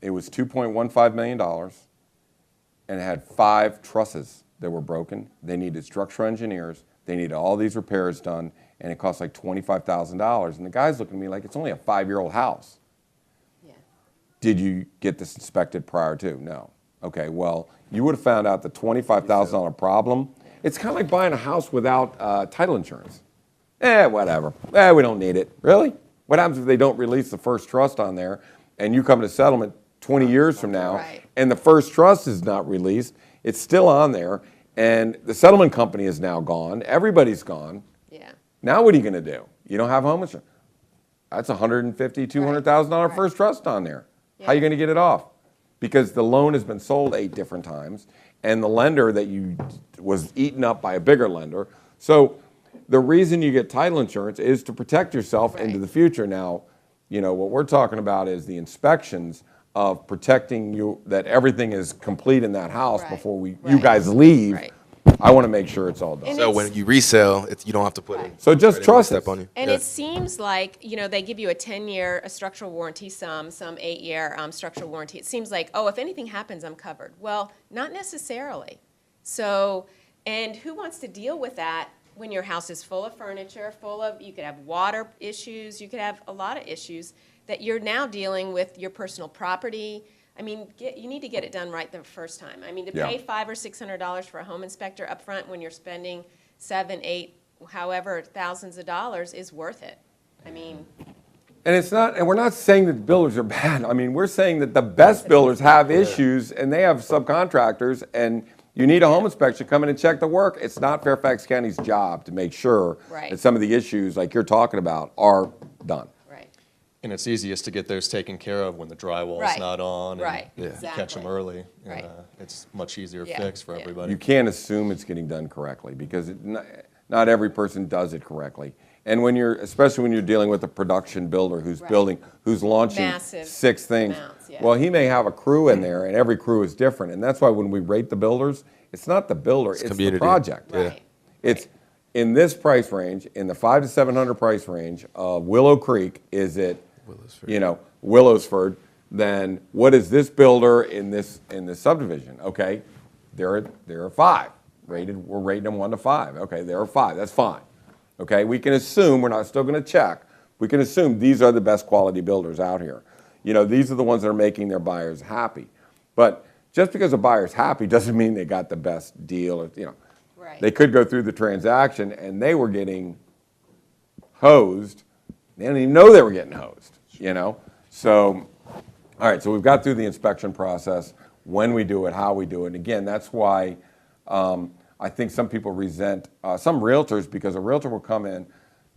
Speaker 1: It was $2.15 million, and it had 5 trusses that were broken. They needed structural engineers. They needed all these repairs done, and it cost like $25,000. And the guy's looking at me like, it's only a 5-year-old house.
Speaker 4: Yeah.
Speaker 1: Did you get this inspected prior to? No. Okay, well, you would have found out the $25,000 problem. It's kind of like buying a house without title insurance. Whatever. We don't need it. Really? What happens if they don't release the first trust on there, and you come to settlement 20 years from now,
Speaker 4: Right.
Speaker 1: and the first trust is not released? It's still on there, and the settlement company is now gone. Everybody's gone.
Speaker 4: Yeah.
Speaker 1: Now what are you going to do? You don't have home insurance. That's $150,000, $200,000
Speaker 4: Right.
Speaker 1: first trust on there. How are
Speaker 4: Yeah.
Speaker 1: you going to get it off? Because the loan has been sold 8 different times, and the lender that you was eaten up by a bigger lender. So the reason you get title insurance is to protect yourself into
Speaker 4: Right.
Speaker 1: the future. Now, what we're talking about is the inspections of protecting you, that everything is complete in that house
Speaker 4: Right.
Speaker 1: before you
Speaker 4: Right.
Speaker 1: guys leave.
Speaker 4: Right.
Speaker 1: I want to make sure it's all done.
Speaker 4: And
Speaker 2: So
Speaker 4: it's-
Speaker 2: when you resell, you don't have to put
Speaker 4: Right.
Speaker 2: it.
Speaker 1: So just trust
Speaker 2: step
Speaker 1: us.
Speaker 2: on you.
Speaker 4: And
Speaker 2: Yeah.
Speaker 4: it seems like, they give you a 10-year structural warranty, some 8-year structural warranty. It seems like, oh, if anything happens, I'm covered. Well, not necessarily. So, and who wants to deal with that when your house is full of furniture, you could have water issues, you could have a lot of issues that you're now dealing with your personal property. I mean, you need to get it done right the first time. I mean, to pay
Speaker 1: Yeah.
Speaker 4: $500 or $600 for a home inspector up front when you're spending 7, 8, however, thousands of dollars is worth it. I mean,
Speaker 1: And it's not, and we're not saying that builders are bad. I mean, we're saying that the best builders have issues, and they have subcontractors, and you need a home inspection to come in and check the work. It's not Fairfax County's job to make sure
Speaker 4: Right.
Speaker 1: that some of the issues like you're talking about are done.
Speaker 4: right.
Speaker 3: And it's easiest to get those taken care of when the drywall's
Speaker 4: Right.
Speaker 3: not on. And
Speaker 4: Right.
Speaker 3: you catch them
Speaker 4: Exactly.
Speaker 3: early. And,
Speaker 4: Right.
Speaker 3: it's much easier
Speaker 4: Yeah.
Speaker 3: fix for
Speaker 4: Yeah.
Speaker 3: everybody.
Speaker 1: You can't assume it's getting done correctly because not every person does it correctly. And especially when you're dealing with a production builder who's
Speaker 4: Right.
Speaker 1: who's launching
Speaker 4: Massive
Speaker 1: 6 things.
Speaker 4: amounts, yeah.
Speaker 1: Well, he may have a crew in there, and every crew is different. And that's why when we rate the builders, it's not the builder, it's the
Speaker 2: community.
Speaker 1: project.
Speaker 4: Right.
Speaker 1: It's in this price range, in the $500 to $700 price range of Willow Creek, is it, Willowsford, then what is this builder in this subdivision? Okay, there are 5 rated. We're rating them 1 to 5. Okay, there are 5. That's fine. Okay, we can assume, we're not still going to check. We can assume these are the best quality builders out here. These are the ones that are making their buyers happy. But just because a buyer's happy doesn't mean they got the best deal. Or,
Speaker 4: Right.
Speaker 1: They could go through the transaction and they were getting hosed. They didn't even know they were getting hosed. So, all right. So we've got through the inspection process, when we do it, how we do it. And again, that's why I think some people resent some realtors, because a realtor will come in,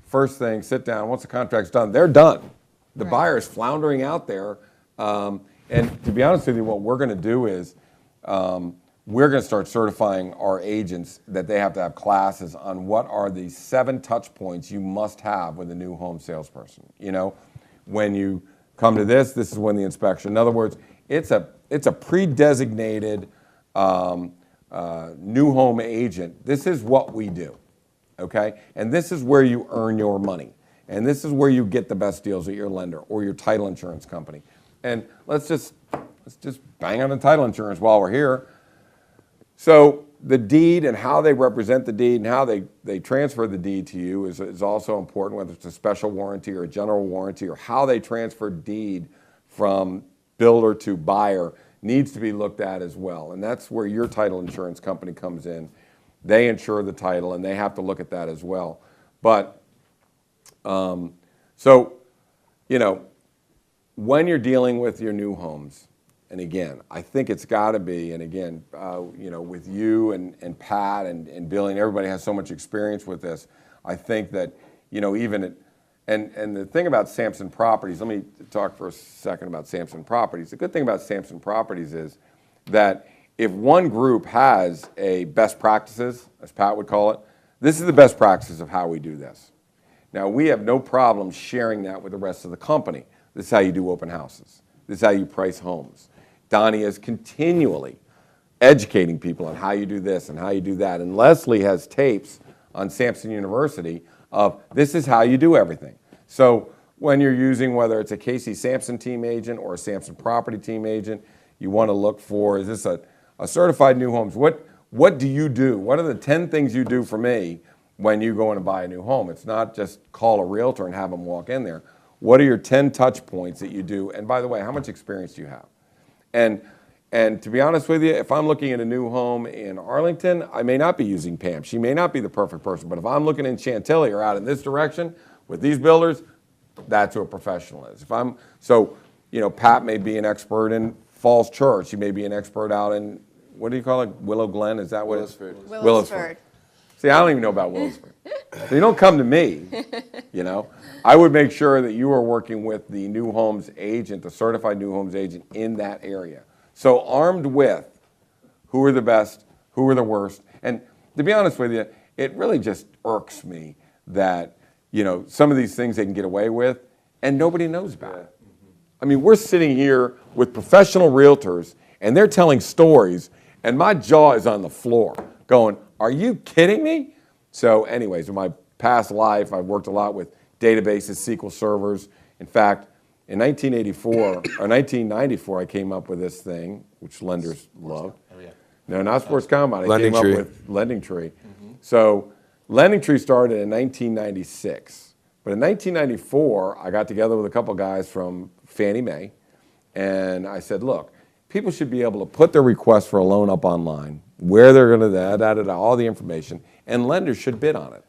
Speaker 1: first thing, sit down. Once the contract's done, they're done. The
Speaker 4: Right.
Speaker 1: buyer is floundering out there. And to be honest with you, what we're going to do is we're going to start certifying our agents that they have to have classes on what are the 7 touch points you must have with a new home salesperson. You know, when you come to this is when the inspection. In other words, it's a pre-designated new home agent. This is what we do, okay? And this is where you earn your money. And this is where you get the best deals at your lender or your title insurance company. And let's just bang on the title insurance while we're here. So the deed and how they represent the deed and how they transfer the deed to you is also important, whether it's a special warranty or a general warranty, or how they transfer deed from builder to buyer needs to be looked at as well. And that's where your title insurance company comes in. They insure the title and they have to look at that as well. But so, you know, when you're dealing with your new homes, and again, I think it's got to be, and again, you know, with you and Pat and Billy and everybody has so much experience with this, I think that, you know, even and the thing about Samson Properties, let me talk for a second about Samson Properties. The good thing about Samson Properties is that if one group has a best practices, as Pat would call it, this is the best practices of how we do this. Now, we have no problem sharing that with the rest of the company. This is how you do open houses. This is how you price homes. Donnie is continually educating people on how you do this and how you do that. And Leslie has tapes on Samson University of this is how you do everything. So when you're using, whether it's a Casey Samson team agent or a Samson Property team agent, you want to look for, is this a certified new homes? What do you do? What are the 10 things you do for me when you go in and buy a new home? It's not just call a realtor and have them walk in there. What are your 10 touch points that you do? And by the way, how much experience do you have? And to be honest with you, if I'm looking at a new home in Arlington, I may not be using Pam. She may not be the perfect person. But if I'm looking in Chantilly or out in this direction with these builders, that's who a professional is. So, you know, Pat may be an expert in Falls Church. He may be an expert out in, what do you call it, Willow Glen? Is that what it is?
Speaker 4: Willisford.
Speaker 1: See, I don't even know about Willisford. So you don't come to me, you know. I would make sure that you are working with the new homes agent, the certified new homes agent in that area. So armed with who are the best, who are the worst. And to be honest with you, it really just irks me that, you know, some of these things they can get away with and nobody knows about it. I mean, we're sitting here with professional realtors and they're telling stories and my jaw is on the floor going, are you kidding me? So anyways, in my past life, I've worked a lot with databases, SQL servers. In fact, in 1984 or 1994, I came up with this thing, which lenders love.
Speaker 3: Oh, yeah.
Speaker 1: No, not Sports Combine. I came up with LendingTree. Mm-hmm. So LendingTree started in 1996. But in 1994, I got together with a couple guys from Fannie Mae, and I said, look, people should be able to put their request for a loan up online, where they're going to, all the information, and lenders should bid on it.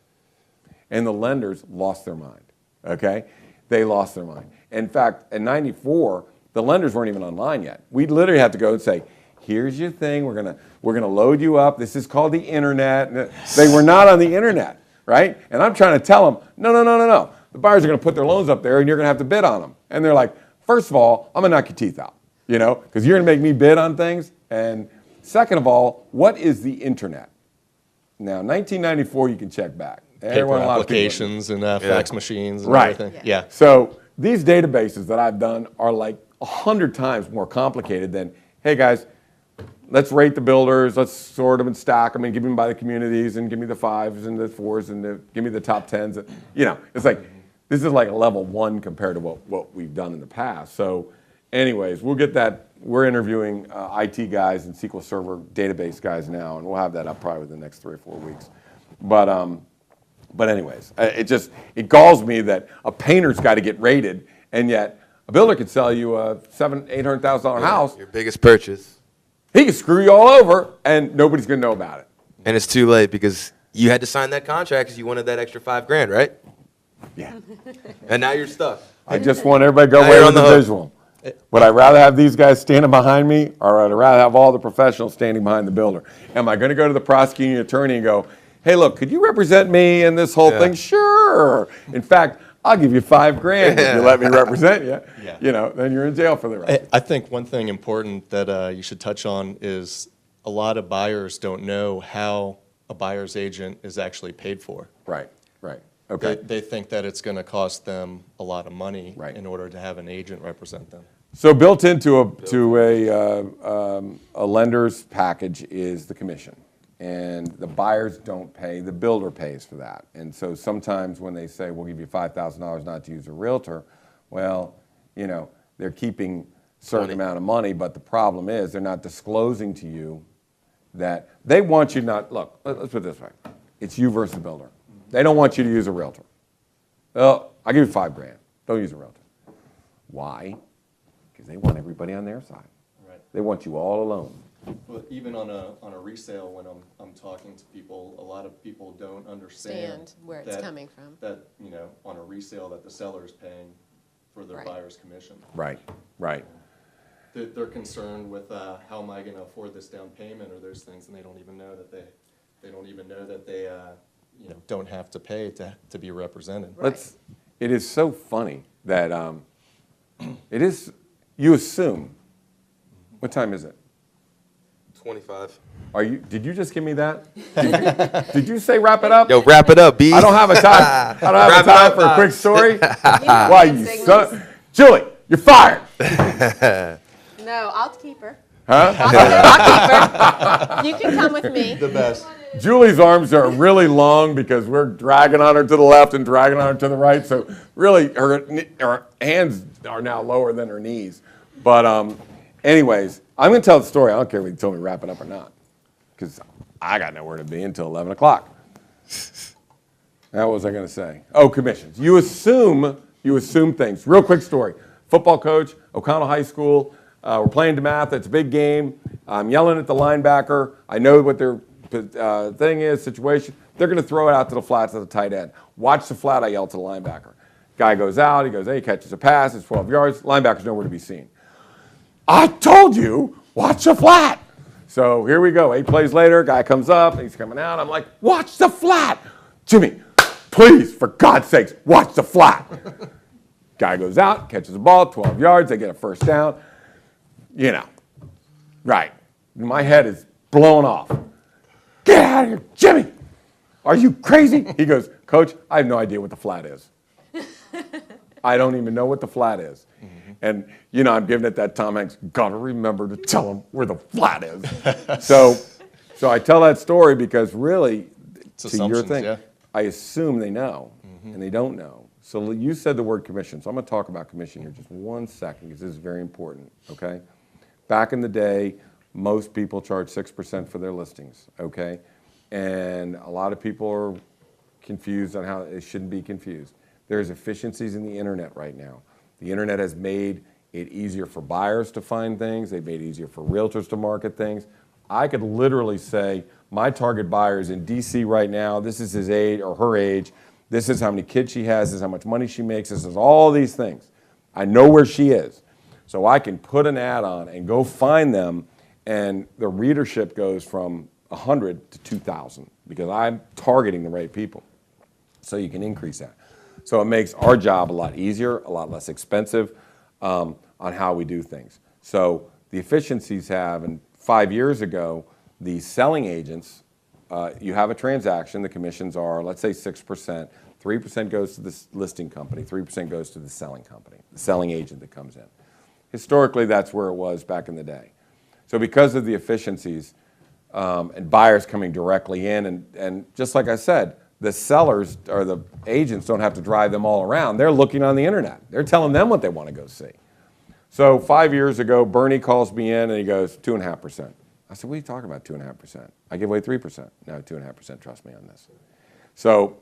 Speaker 1: And the lenders lost their mind, okay? They lost their mind. In fact, in 94, the lenders weren't even online yet. We'd literally have to go and say, here's your thing, we're gonna load you up, this is called the internet. They were not on the internet, right? And I'm trying to tell them, no. The buyers are gonna put their loans up there and you're gonna have to bid on them. And they're like, first of all, I'm gonna knock your teeth out, you know, because you're gonna make me bid on things. And second of all, what is the internet? Now, 1994, you can check back.
Speaker 3: Paper applications and fax machines and
Speaker 1: right.
Speaker 3: everything. Yeah.
Speaker 1: So these databases that I've done are like 100 times more complicated than, hey guys, let's rate the builders, let's sort them and stack them and give them by the communities and give me the 5s and the 4s and give me the top 10s. You know, it's like, this is like a level 1 compared to what we've done in the past. So anyways, we'll get that. We're interviewing IT guys and SQL Server database guys now, and we'll have that up probably within the next 3 or 4 weeks. But anyways, it galls me that a painter's got to get rated, and yet a builder could sell you a $800,000 house.
Speaker 2: Your biggest purchase.
Speaker 1: He could screw you all over, and nobody's going to know about it.
Speaker 2: And it's too late because you had to sign that contract because you wanted that extra $5,000, right?
Speaker 1: Yeah.
Speaker 2: And now you're stuck.
Speaker 1: I just want everybody to go
Speaker 2: Now
Speaker 1: away
Speaker 2: you're
Speaker 1: with
Speaker 2: on
Speaker 1: the
Speaker 2: the hook.
Speaker 1: visual. Would I rather have these guys standing behind me, or would I rather have all the professionals standing behind the builder? Am I going to go to the prosecuting attorney and go, hey, look, could you represent me in this whole thing? Sure. In fact, I'll give you $5,000 if you let me represent you.
Speaker 3: Yeah.
Speaker 1: You know, then you're in jail for the rest.
Speaker 3: I think one thing important that you should touch on is a lot of buyers don't know how a buyer's agent is actually paid for.
Speaker 1: Right, right. Okay.
Speaker 3: They think that it's going to cost them a lot of money
Speaker 1: Right.
Speaker 3: in order to have an agent represent them.
Speaker 1: So built into a lender's package is the commission. And the buyers don't pay, the builder pays for that. And so sometimes when they say, we'll give you $5,000 not to use a realtor, well, you know, they're keeping a certain amount of money, but the problem is they're not disclosing to you that they want you not, look, let's put it this way. It's you versus the builder. They don't want you to use a realtor. Well, I'll give you $5,000. Don't use a realtor. Why? Because they want everybody on their side.
Speaker 3: Right.
Speaker 1: They want you all alone.
Speaker 3: But even on a resale, when I'm talking to people, a lot of people don't understand
Speaker 4: Where it's coming from.
Speaker 3: That, you know, on a resale that the seller is paying for their
Speaker 4: Right.
Speaker 3: buyer's commission.
Speaker 1: Right, right.
Speaker 3: They're concerned with how am I going to afford this down payment or those things, and they don't even know that they you know, don't have to pay to be represented.
Speaker 1: It is so funny that it is, you assume, what time is it?
Speaker 2: 25.
Speaker 1: Did you just give me that? Did you say wrap it up?
Speaker 2: Yo, wrap it up, B.
Speaker 1: I don't have a time. I don't have a time for a quick story. Why you son? Julie, you're fired.
Speaker 4: No, I'll keep her.
Speaker 1: Huh?
Speaker 4: I'll keep her. You can come with me.
Speaker 3: The best.
Speaker 1: Julie's arms are really long because we're dragging on her to the left and dragging on her to the right. So really, her hands are now lower than her knees. But anyways, I'm going to tell the story. I don't care if you told me to wrap it up or not, because I got nowhere to be until 11 o'clock. Now, what was I going to say? Oh, commissions. You assume things. Real quick story. Football coach, O'Connell High School. We're playing DeMatha. It's a big game. I'm yelling at the linebacker. I know what their thing is, situation. They're going to throw it out to the flats at the tight end. Watch the flat, I yell to the linebacker. Guy goes out. He goes, hey, catches a pass. It's 12 yards. Linebacker's nowhere to be seen. I told you, watch the flat. So here we go. 8 plays later, guy comes up. He's coming out. I'm like, watch the flat. Jimmy, please, for God's sakes, watch the flat. Guy goes out, catches the ball, 12 yards. They get a first down. You know, right. My head is blown off. Get out of here, Jimmy. Are you crazy? He goes, Coach, I have no idea what the flat is. I don't even know what the flat is. Mm-hmm. And, you know, I'm giving it that Tom Hanks, gotta remember to tell him where the flat is. So I tell that story because really,
Speaker 3: It's
Speaker 1: to your
Speaker 3: assumptions,
Speaker 1: thing,
Speaker 3: yeah.
Speaker 1: I assume they know, and they don't know. So you said the word commission. So I'm going to talk about commission here just 1 second because this is very important, okay? Back in the day, most people charge 6% for their listings, okay? And a lot of people are confused on how it shouldn't be confused. There's efficiencies in the internet right now. The internet has made it easier for buyers to find things. They've made it easier for realtors to market things. I could literally say, my target buyer is in DC right now. This is his age or her age. This is how many kids she has. This is how much money she makes. This is all these things. I know where she is. So I can put an ad on and go find them, and the readership goes from 100 to 2,000 because I'm targeting the right people. So you can increase that. So it makes our job a lot easier, a lot less expensive on how we do things. So the efficiencies have, and 5 years ago, the selling agents, you have a transaction, the commissions are, let's say 6%, 3% goes to the listing company, 3% goes to the selling company, the selling agent that comes in. Historically, that's where it was back in the day. So because of the efficiencies and buyers coming directly in, and just like I said, the sellers or the agents don't have to drive them all around. They're looking on the internet. They're telling them what they want to go see. So 5 years ago, Bernie calls me in and he goes, 2.5%. I said, what are you talking about, 2.5%? I give away 3%. No, 2.5%, trust me on this. So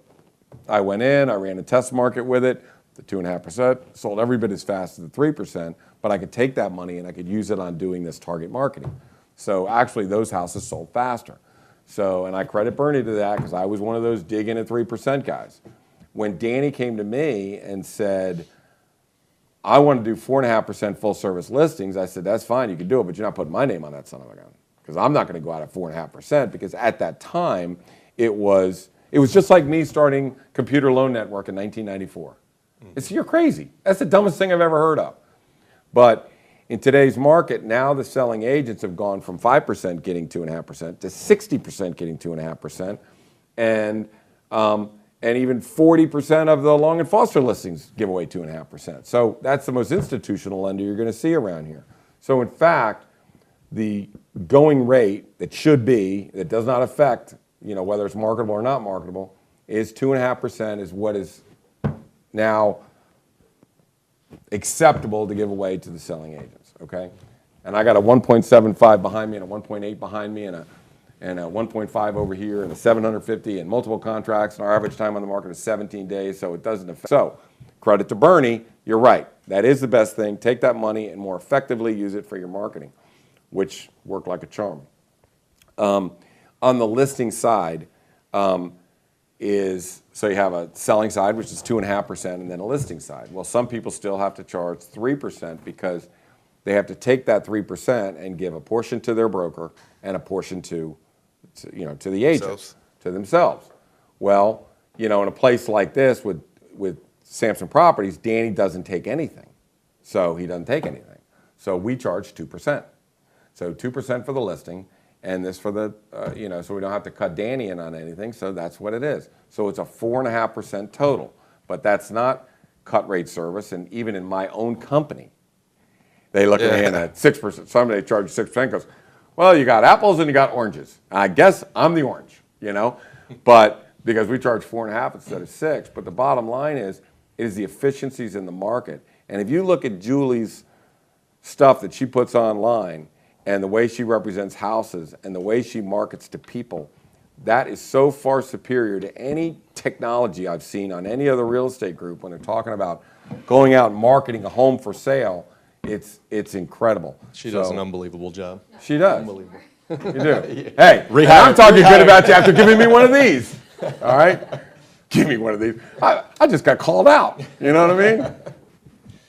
Speaker 1: I went in, I ran a test market with it, the 2.5%, sold every bit as fast as the 3%, but I could take that money and I could use it on doing this target marketing. So actually those houses sold faster. So, and I credit Bernie to that because I was one of those dig in at 3% guys. When Danny came to me and said, I want to do 4.5% full service listings, I said, that's fine, you can do it, but you're not putting my name on that son of a gun. Because I'm not going to go out at 4.5% because at that time, it was just like me starting Computer Loan Network in 1994. You're crazy. That's the dumbest thing I've ever heard of. But in today's market, now the selling agents have gone from 5% getting 2.5% to 60% getting 2.5%, and even 40% of the Long and Foster listings give away 2.5%. So that's the most institutional lender you're going to see around here. So in fact, the going rate that should be, that does not affect, whether it's marketable or not marketable, is 2.5% is what is now acceptable to give away to the selling agents, okay? And I got a 1.75 behind me and a 1.8 behind me and a 1.5 over here and a 750 and multiple contracts, and our average time on the market is 17 days, so it doesn't affect. So credit to Bernie, you're right. That is the best thing. Take that money and more effectively use it for your marketing, which worked like a charm. On the listing side, so you have a selling side, which is 2.5%, and then a listing side. Well, some people still have to charge 3% because they have to take that 3% and give a portion to their broker and a portion to the agents, to themselves. Well, in a place like this with Samson Properties, Danny doesn't take anything. So he doesn't take anything. So we charge 2%. So 2% for the listing, and this for the, so we don't have to cut Danny in on anything, so that's what it is. So it's a 4.5% total, but that's not cut rate service, and even in my own company, they look at me and at 6%, somebody charges 6%, goes, well, you got apples and you got oranges. I guess I'm the orange, but because we charge 4.5 instead of 6, but the bottom line is the efficiencies in the market. And if you look at Julie's stuff that she puts online, and the way she represents houses and the way she markets to people, that is so far superior to any technology I've seen on any other real estate group when they're talking about going out and marketing a home for sale. It's incredible.
Speaker 3: She does an unbelievable job.
Speaker 1: She does.
Speaker 3: Unbelievable.
Speaker 1: You do. Hey, I'm talking good about you after giving me one of these. All right? Give me one of these. I just got called out. You know what I mean?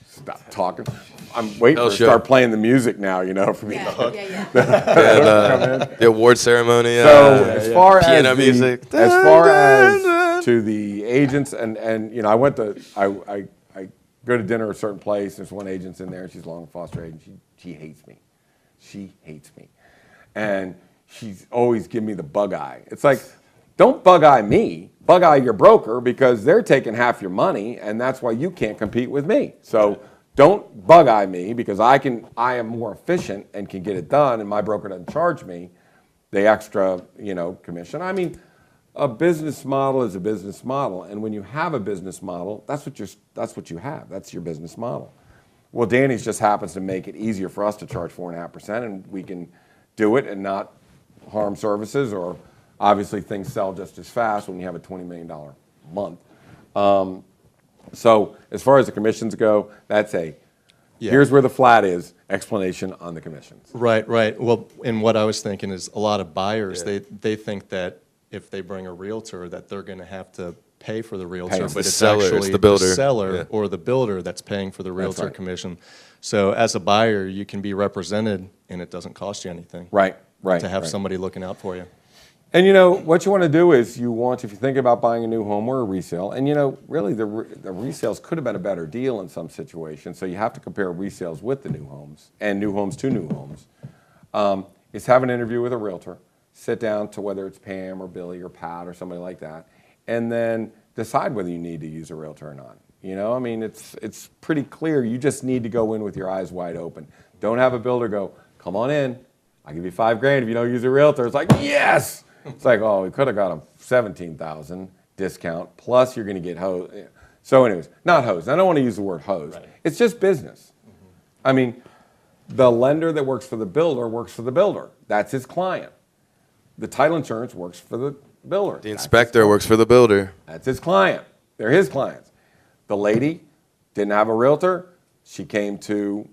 Speaker 1: Stop talking. I'm waiting for her to start playing the music now, for me.
Speaker 5: The award ceremony.
Speaker 1: So as far as
Speaker 5: piano music.
Speaker 1: As far as to the agents, and I went to I go to dinner at a certain place. There's one agent's in there. She's a Long and Foster agent. She hates me. She hates me, and she's always giving me the bug eye. It's like, don't bug eye me. Bug eye your broker because they're taking half your money, and that's why you can't compete with me. So. Don't bug eye me because I am more efficient and can get it done, and my broker doesn't charge me the extra, commission. I mean, a business model is a business model, and when you have a business model, that's what you have. That's your business model. Well, Danny's just happens to make it easier for us to charge 4.5%, and we can do it and not harm services, or obviously things sell just as fast when you have a $20 million month. So as far as the commissions go, that's here's where the flat is, explanation on the commissions.
Speaker 3: Right. Well, and what I was thinking is a lot of buyers, they think that if they bring a realtor that they're going to have to pay for the realtor, but it's actually the seller or the builder that's paying for the realtor commission. So as a buyer, you can be represented and it doesn't cost you anything.
Speaker 1: Right.
Speaker 3: To have somebody looking out for you.
Speaker 1: And what you want to do is if you think about buying a new home or a resale, and really the resales could have been a better deal in some situations, so you have to compare resales with the new homes and new homes to new homes, is have an interview with a realtor, sit down to whether it's Pam or Billy or Pat or somebody like that, and then decide whether you need to use a realtor or not. I mean, it's pretty clear. You just need to go in with your eyes wide open. Don't have a builder go, come on in, I'll give you $5,000 if you don't use a realtor. It's like, yes! It's like, oh, we could have got a $17,000 discount, plus you're going to get hosed. So anyways, not hosed. I don't want to use the word hosed. Right. It's just business. I mean, the lender that works for the builder. That's his client. The title insurance works for the builder.
Speaker 5: The inspector works for the builder.
Speaker 1: That's his client. They're his clients. The lady didn't have a realtor. She came to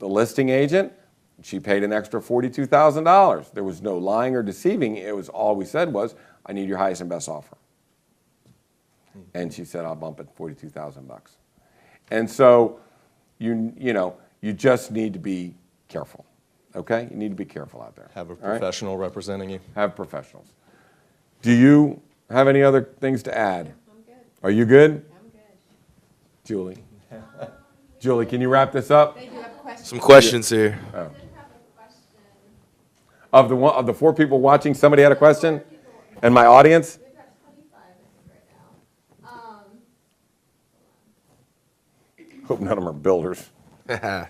Speaker 1: the listing agent. She paid an extra $42,000. There was no lying or deceiving. It was all we said was, I need your highest and best offer. And she said, I'll bump it $42,000. And so you just need to be careful. Okay? You need to be careful out there.
Speaker 3: Have a professional representing you.
Speaker 1: Have professionals. Do you have any other things to add?
Speaker 4: I'm good.
Speaker 1: Are you good?
Speaker 4: I'm good.
Speaker 1: Julie. Julie, can you wrap this up?
Speaker 4: They do have questions.
Speaker 5: Some questions here.
Speaker 1: Of the 4 people watching, somebody had a question? And my audience?
Speaker 6: We've got 25 right now.
Speaker 1: Hope none of them are builders.
Speaker 6: She said,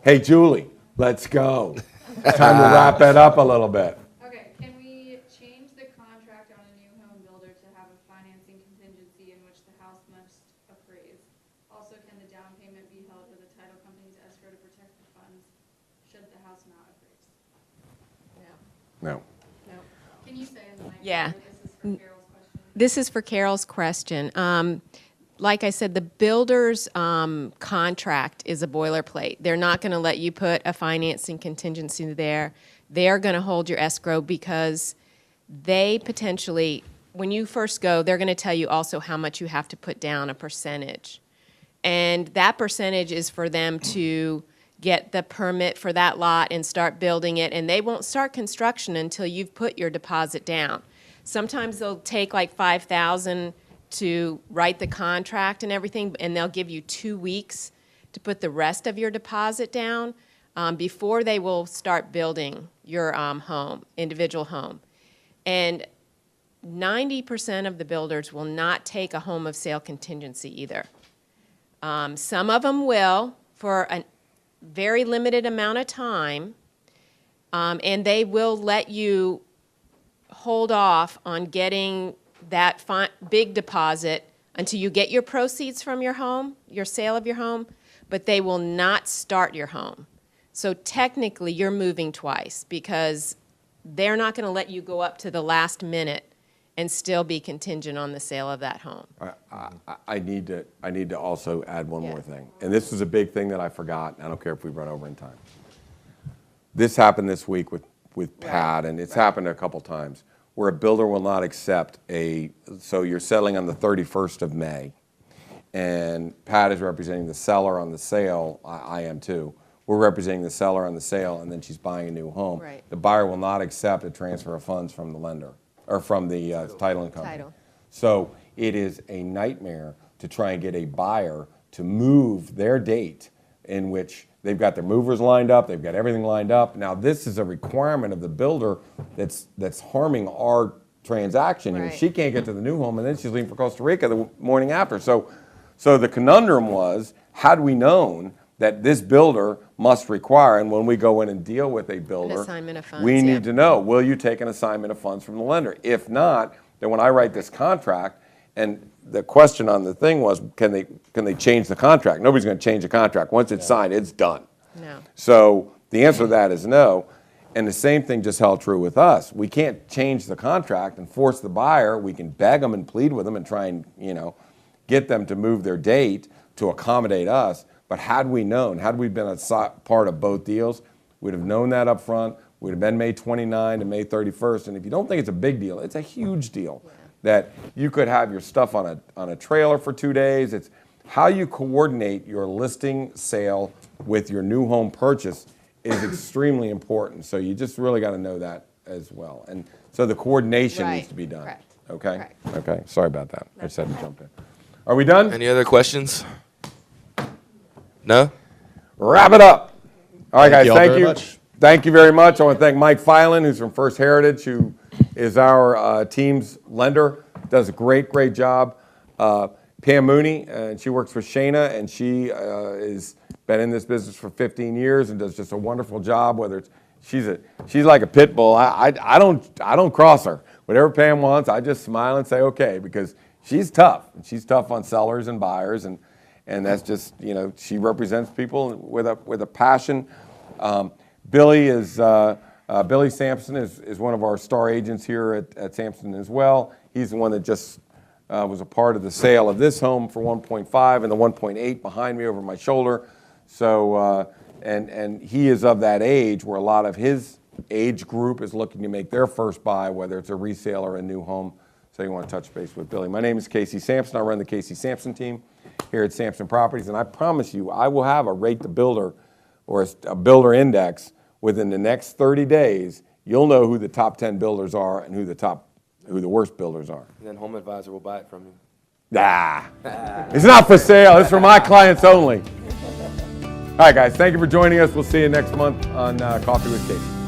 Speaker 1: Hey, Julie, let's go. It's time to wrap it up a little bit.
Speaker 6: okay, can we change the contract on a new home builder to have a financing contingency in which the house must appraise? Also, can the down payment be held with a title company's escrow to protect the funds should the house not appraise?
Speaker 1: No.
Speaker 4: No.
Speaker 6: Can you say in the mic?
Speaker 4: Yeah.
Speaker 6: This is for Carol's question.
Speaker 4: This is for Carol's question. Like I said, the builder's contract is a boilerplate. They're not going to let you put a financing contingency there. They're going to hold your escrow because they potentially, when you first go, they're going to tell you also how much you have to put down, a percentage. And that percentage is for them to get the permit for that lot and start building it, and they won't start construction until you've put your deposit down. Sometimes they'll take like $5,000 to write the contract and everything, and they'll give you 2 weeks to put the rest of your deposit down before they will start building your home, individual home. And 90% of the builders will not take a home of sale contingency either. Some of them will for a very limited amount of time, and they will let you hold off on getting that big deposit until you get your proceeds from your home, your sale of your home, but they will not start your home. So technically, you're moving twice because they're not going to let you go up to the last minute and still be contingent on the sale of that home.
Speaker 1: I need to also add one
Speaker 4: Yeah.
Speaker 1: more thing. And this is a big thing that I forgot. I don't care if we run over in time. This happened this week with Pat, and it's happened a couple times, where a builder will not accept so you're settling on the 31st of May, and Pat is representing the seller on the sale, I am too. We're representing the seller on the sale, and then she's buying a new home.
Speaker 4: Right.
Speaker 1: The buyer will not accept a transfer of funds from the lender, or from the titling company.
Speaker 4: Title.
Speaker 1: So it is a nightmare to try and get a buyer to move their date in which they've got their movers lined up, they've got everything lined up. Now, this is a requirement of the builder that's harming our transaction here.
Speaker 4: Right.
Speaker 1: She can't get to the new home, and then she's leaving for Costa Rica the morning after. So the conundrum was, had we known that this builder must require, and when we go in and deal with a builder,
Speaker 4: assignment of funds,
Speaker 1: we
Speaker 4: yeah.
Speaker 1: need to know, will you take an assignment of funds from the lender? If not, then when I write this contract, and the question on the thing was, can they change the contract? Nobody's going to change the contract. Once it's signed, it's done.
Speaker 4: No.
Speaker 1: So the answer to that is no. And the same thing just held true with us. We can't change the contract and force the buyer. We can beg them and plead with them and try and, get them to move their date to accommodate us. But had we known, had we been a part of both deals, we'd have known that up front. We'd have been May 29 to May 31st. And if you don't think it's a big deal, it's a huge deal. Yeah. That you could have your stuff on a trailer for 2 days. It's how you coordinate your listing sale with your new home purchase is extremely important. So you just really got to know that as well. And so the coordination
Speaker 4: Right.
Speaker 1: needs to be done.
Speaker 4: Correct.
Speaker 1: Okay?
Speaker 4: Correct.
Speaker 1: Okay. Sorry about that. I just had to jump in. Are we done?
Speaker 5: Any other questions? No?
Speaker 1: Wrap it up. All right, guys.
Speaker 3: you all
Speaker 1: Thank
Speaker 3: very
Speaker 1: you.
Speaker 3: much.
Speaker 1: Thank you very much. I want to thank Mike Filan, who's from First Heritage, who is our team's lender. Does a great job. Pam Mooney, and she works for Shana, and she has been in this business for 15 years and does just a wonderful job. Whether it's she's like a pit bull. I don't cross her. Whatever Pam wants, I just smile and say okay, because she's tough. She's tough on sellers and buyers, and that's just, she represents people with a passion. Billy Sampson is one of our star agents here at Sampson as well. He's the one that just was a part of the sale of this home for 1.5 and the 1.8 behind me over my shoulder. So and he is of that age where a lot of his age group is looking to make their first buy, whether it's a resale or a new home. So you want to touch base with Billy. My name is Casey Sampson. I run the Casey Sampson team here at Samson Properties, and I promise you, I will have a rate the builder or a builder index within the next 30 days. You'll know who the top 10 builders are and who the worst builders are.
Speaker 2: And then Home Advisor will buy it from you.
Speaker 1: Nah, it's not for sale. It's for my clients only. All right, guys, thank you for joining us. We'll see you next month on Coffee with Casey.